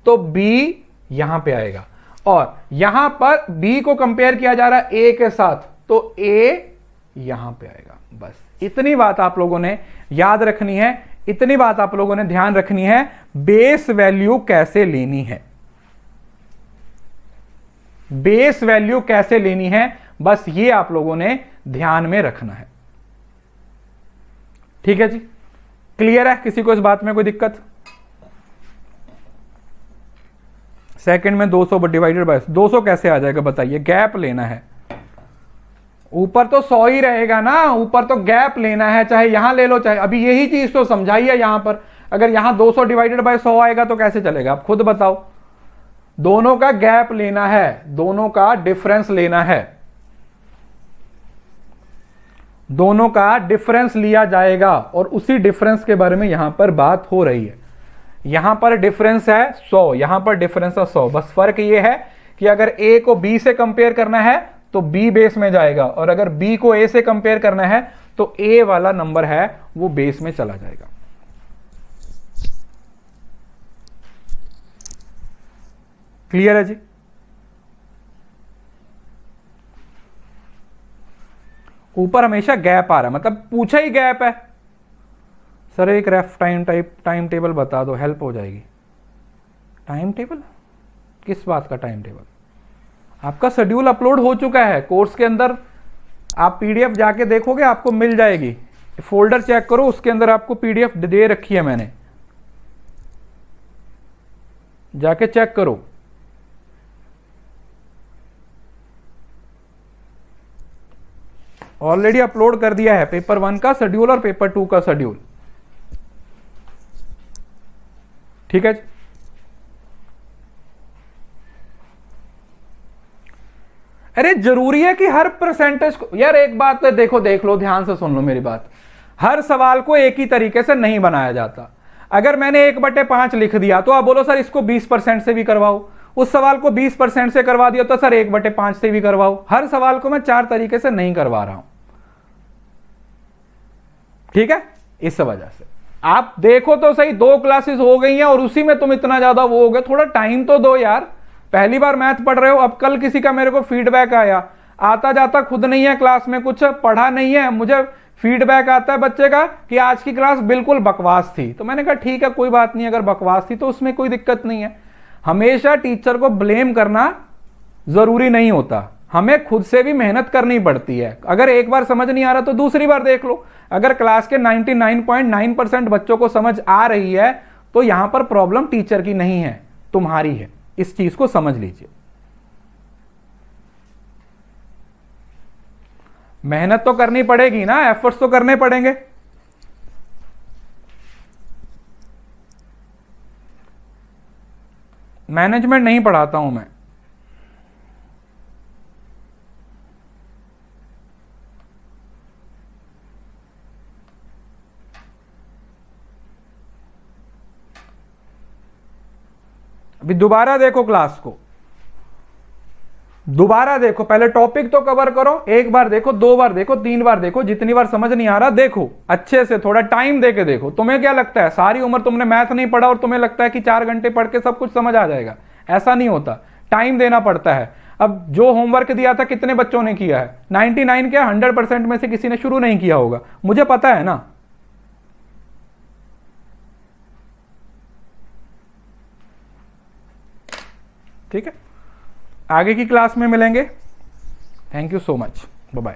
तो बी यहां पे आएगा, और यहां पर बी को कंपेयर किया जा रहा है ए के साथ, तो ए यहां पे आएगा। बस इतनी बात आप लोगों ने याद रखनी है, इतनी बात आप लोगों ने ध्यान रखनी है, बेस वैल्यू कैसे लेनी है, बेस वैल्यू कैसे लेनी है, बस ये आप लोगों ने ध्यान में रखना है। ठीक है जी, क्लियर है? किसी को इस बात में कोई दिक्कत? सेकंड में 200 डिवाइडेड बाय 200 कैसे आ जाएगा बताइए? गैप लेना है, ऊपर तो 100 ही रहेगा ना, ऊपर तो गैप लेना है, चाहे यहां ले लो चाहे, अभी यही चीज तो समझाई है यहां पर। अगर यहां 200 डिवाइडेड बाय 100 आएगा तो कैसे चलेगा, आप खुद बताओ। दोनों का गैप लेना है, दोनों का डिफरेंस लेना है, दोनों का डिफरेंस लिया जाएगा, और उसी डिफरेंस के बारे में यहां पर बात हो रही है। यहां पर डिफरेंस है 100, यहां पर डिफरेंस है 100, बस फर्क यह है कि अगर ए को बी से कंपेयर करना है तो बी बेस में जाएगा, और अगर बी को ए से कंपेयर करना है तो ए वाला नंबर है वो बेस में चला जाएगा। क्लियर है जी? ऊपर हमेशा गैप आ रहा है, मतलब पूछा ही गैप है। सर एक रेफ टाइम टेबल बता दो, हेल्प हो जाएगी। Time table? किस बात का टाइम टेबल? आपका शेड्यूल अपलोड हो चुका है कोर्स के अंदर, आप पीडीएफ जाके देखोगे आपको मिल जाएगी। फोल्डर चेक करो, उसके अंदर आपको पीडीएफ दे रखी है मैंने, जाके चेक करो। ऑलरेडी अपलोड कर दिया है पेपर 1 का शेड्यूल और पेपर 2 का शेड्यूल। ठीक है जी? अरे जरूरी है कि हर परसेंटेज को, यार एक बात है देखो, देख लो, ध्यान से सुन लो मेरी बात, हर सवाल को एक ही तरीके से नहीं बनाया जाता। अगर मैंने 1/5 लिख दिया तो आप बोलो सर इसको 20% से भी करवाओ, उस सवाल को 20% से करवा दिया तो सर 1/5 से भी करवाओ। हर सवाल को मैं 4 तरीके से नहीं करवा रहा हूं। ठीक है? इस वजह से आप देखो तो सही, 2 क्लासेस हो गई हैं और उसी में तुम इतना ज्यादा वो हो गए, थोड़ा टाइम तो दो यार। पहली बार मैथ पढ़ रहे हो, अब कल किसी का मेरे को फीडबैक आया, आता जाता खुद नहीं है क्लास में, कुछ पढ़ा नहीं है, मुझे फीडबैक आता है बच्चे का कि आज की क्लास बिल्कुल बकवास थी। तो मैंने कहा ठीक है कोई बात नहीं, अगर बकवास थी तो उसमें कोई दिक्कत नहीं है। हमेशा टीचर को ब्लेम करना जरूरी नहीं होता, हमें खुद से भी मेहनत करनी पड़ती है। अगर एक बार समझ नहीं आ रहा तो दूसरी बार देख लो। अगर क्लास के 99.9% बच्चों को समझ आ रही है तो यहां पर प्रॉब्लम टीचर की नहीं है, तुम्हारी है। इस चीज को समझ लीजिए। मेहनत तो करनी पड़ेगी ना, एफर्ट्स तो करने पड़ेंगे। मैनेजमेंट नहीं पढ़ाता हूं मैं, अभी दोबारा देखो क्लास को, दोबारा देखो, पहले टॉपिक तो कवर करो, एक बार देखो, 2 बार देखो, 3 बार देखो, जितनी बार समझ नहीं आ रहा देखो अच्छे से, थोड़ा टाइम देके देखो। तुम्हें क्या लगता है सारी उम्र तुमने मैथ नहीं पढ़ा और तुम्हें लगता है कि 4 घंटे पढ़ के सब कुछ समझ आ जाएगा? ऐसा नहीं होता, टाइम देना पड़ता है। अब जो होमवर्क दिया था कितने बच्चों ने किया है? 99 क्या 100% में से किसी ने शुरू नहीं किया होगा, मुझे पता है ना। ठीक है, आगे की क्लास में मिलेंगे। Thank you so much, bye bye.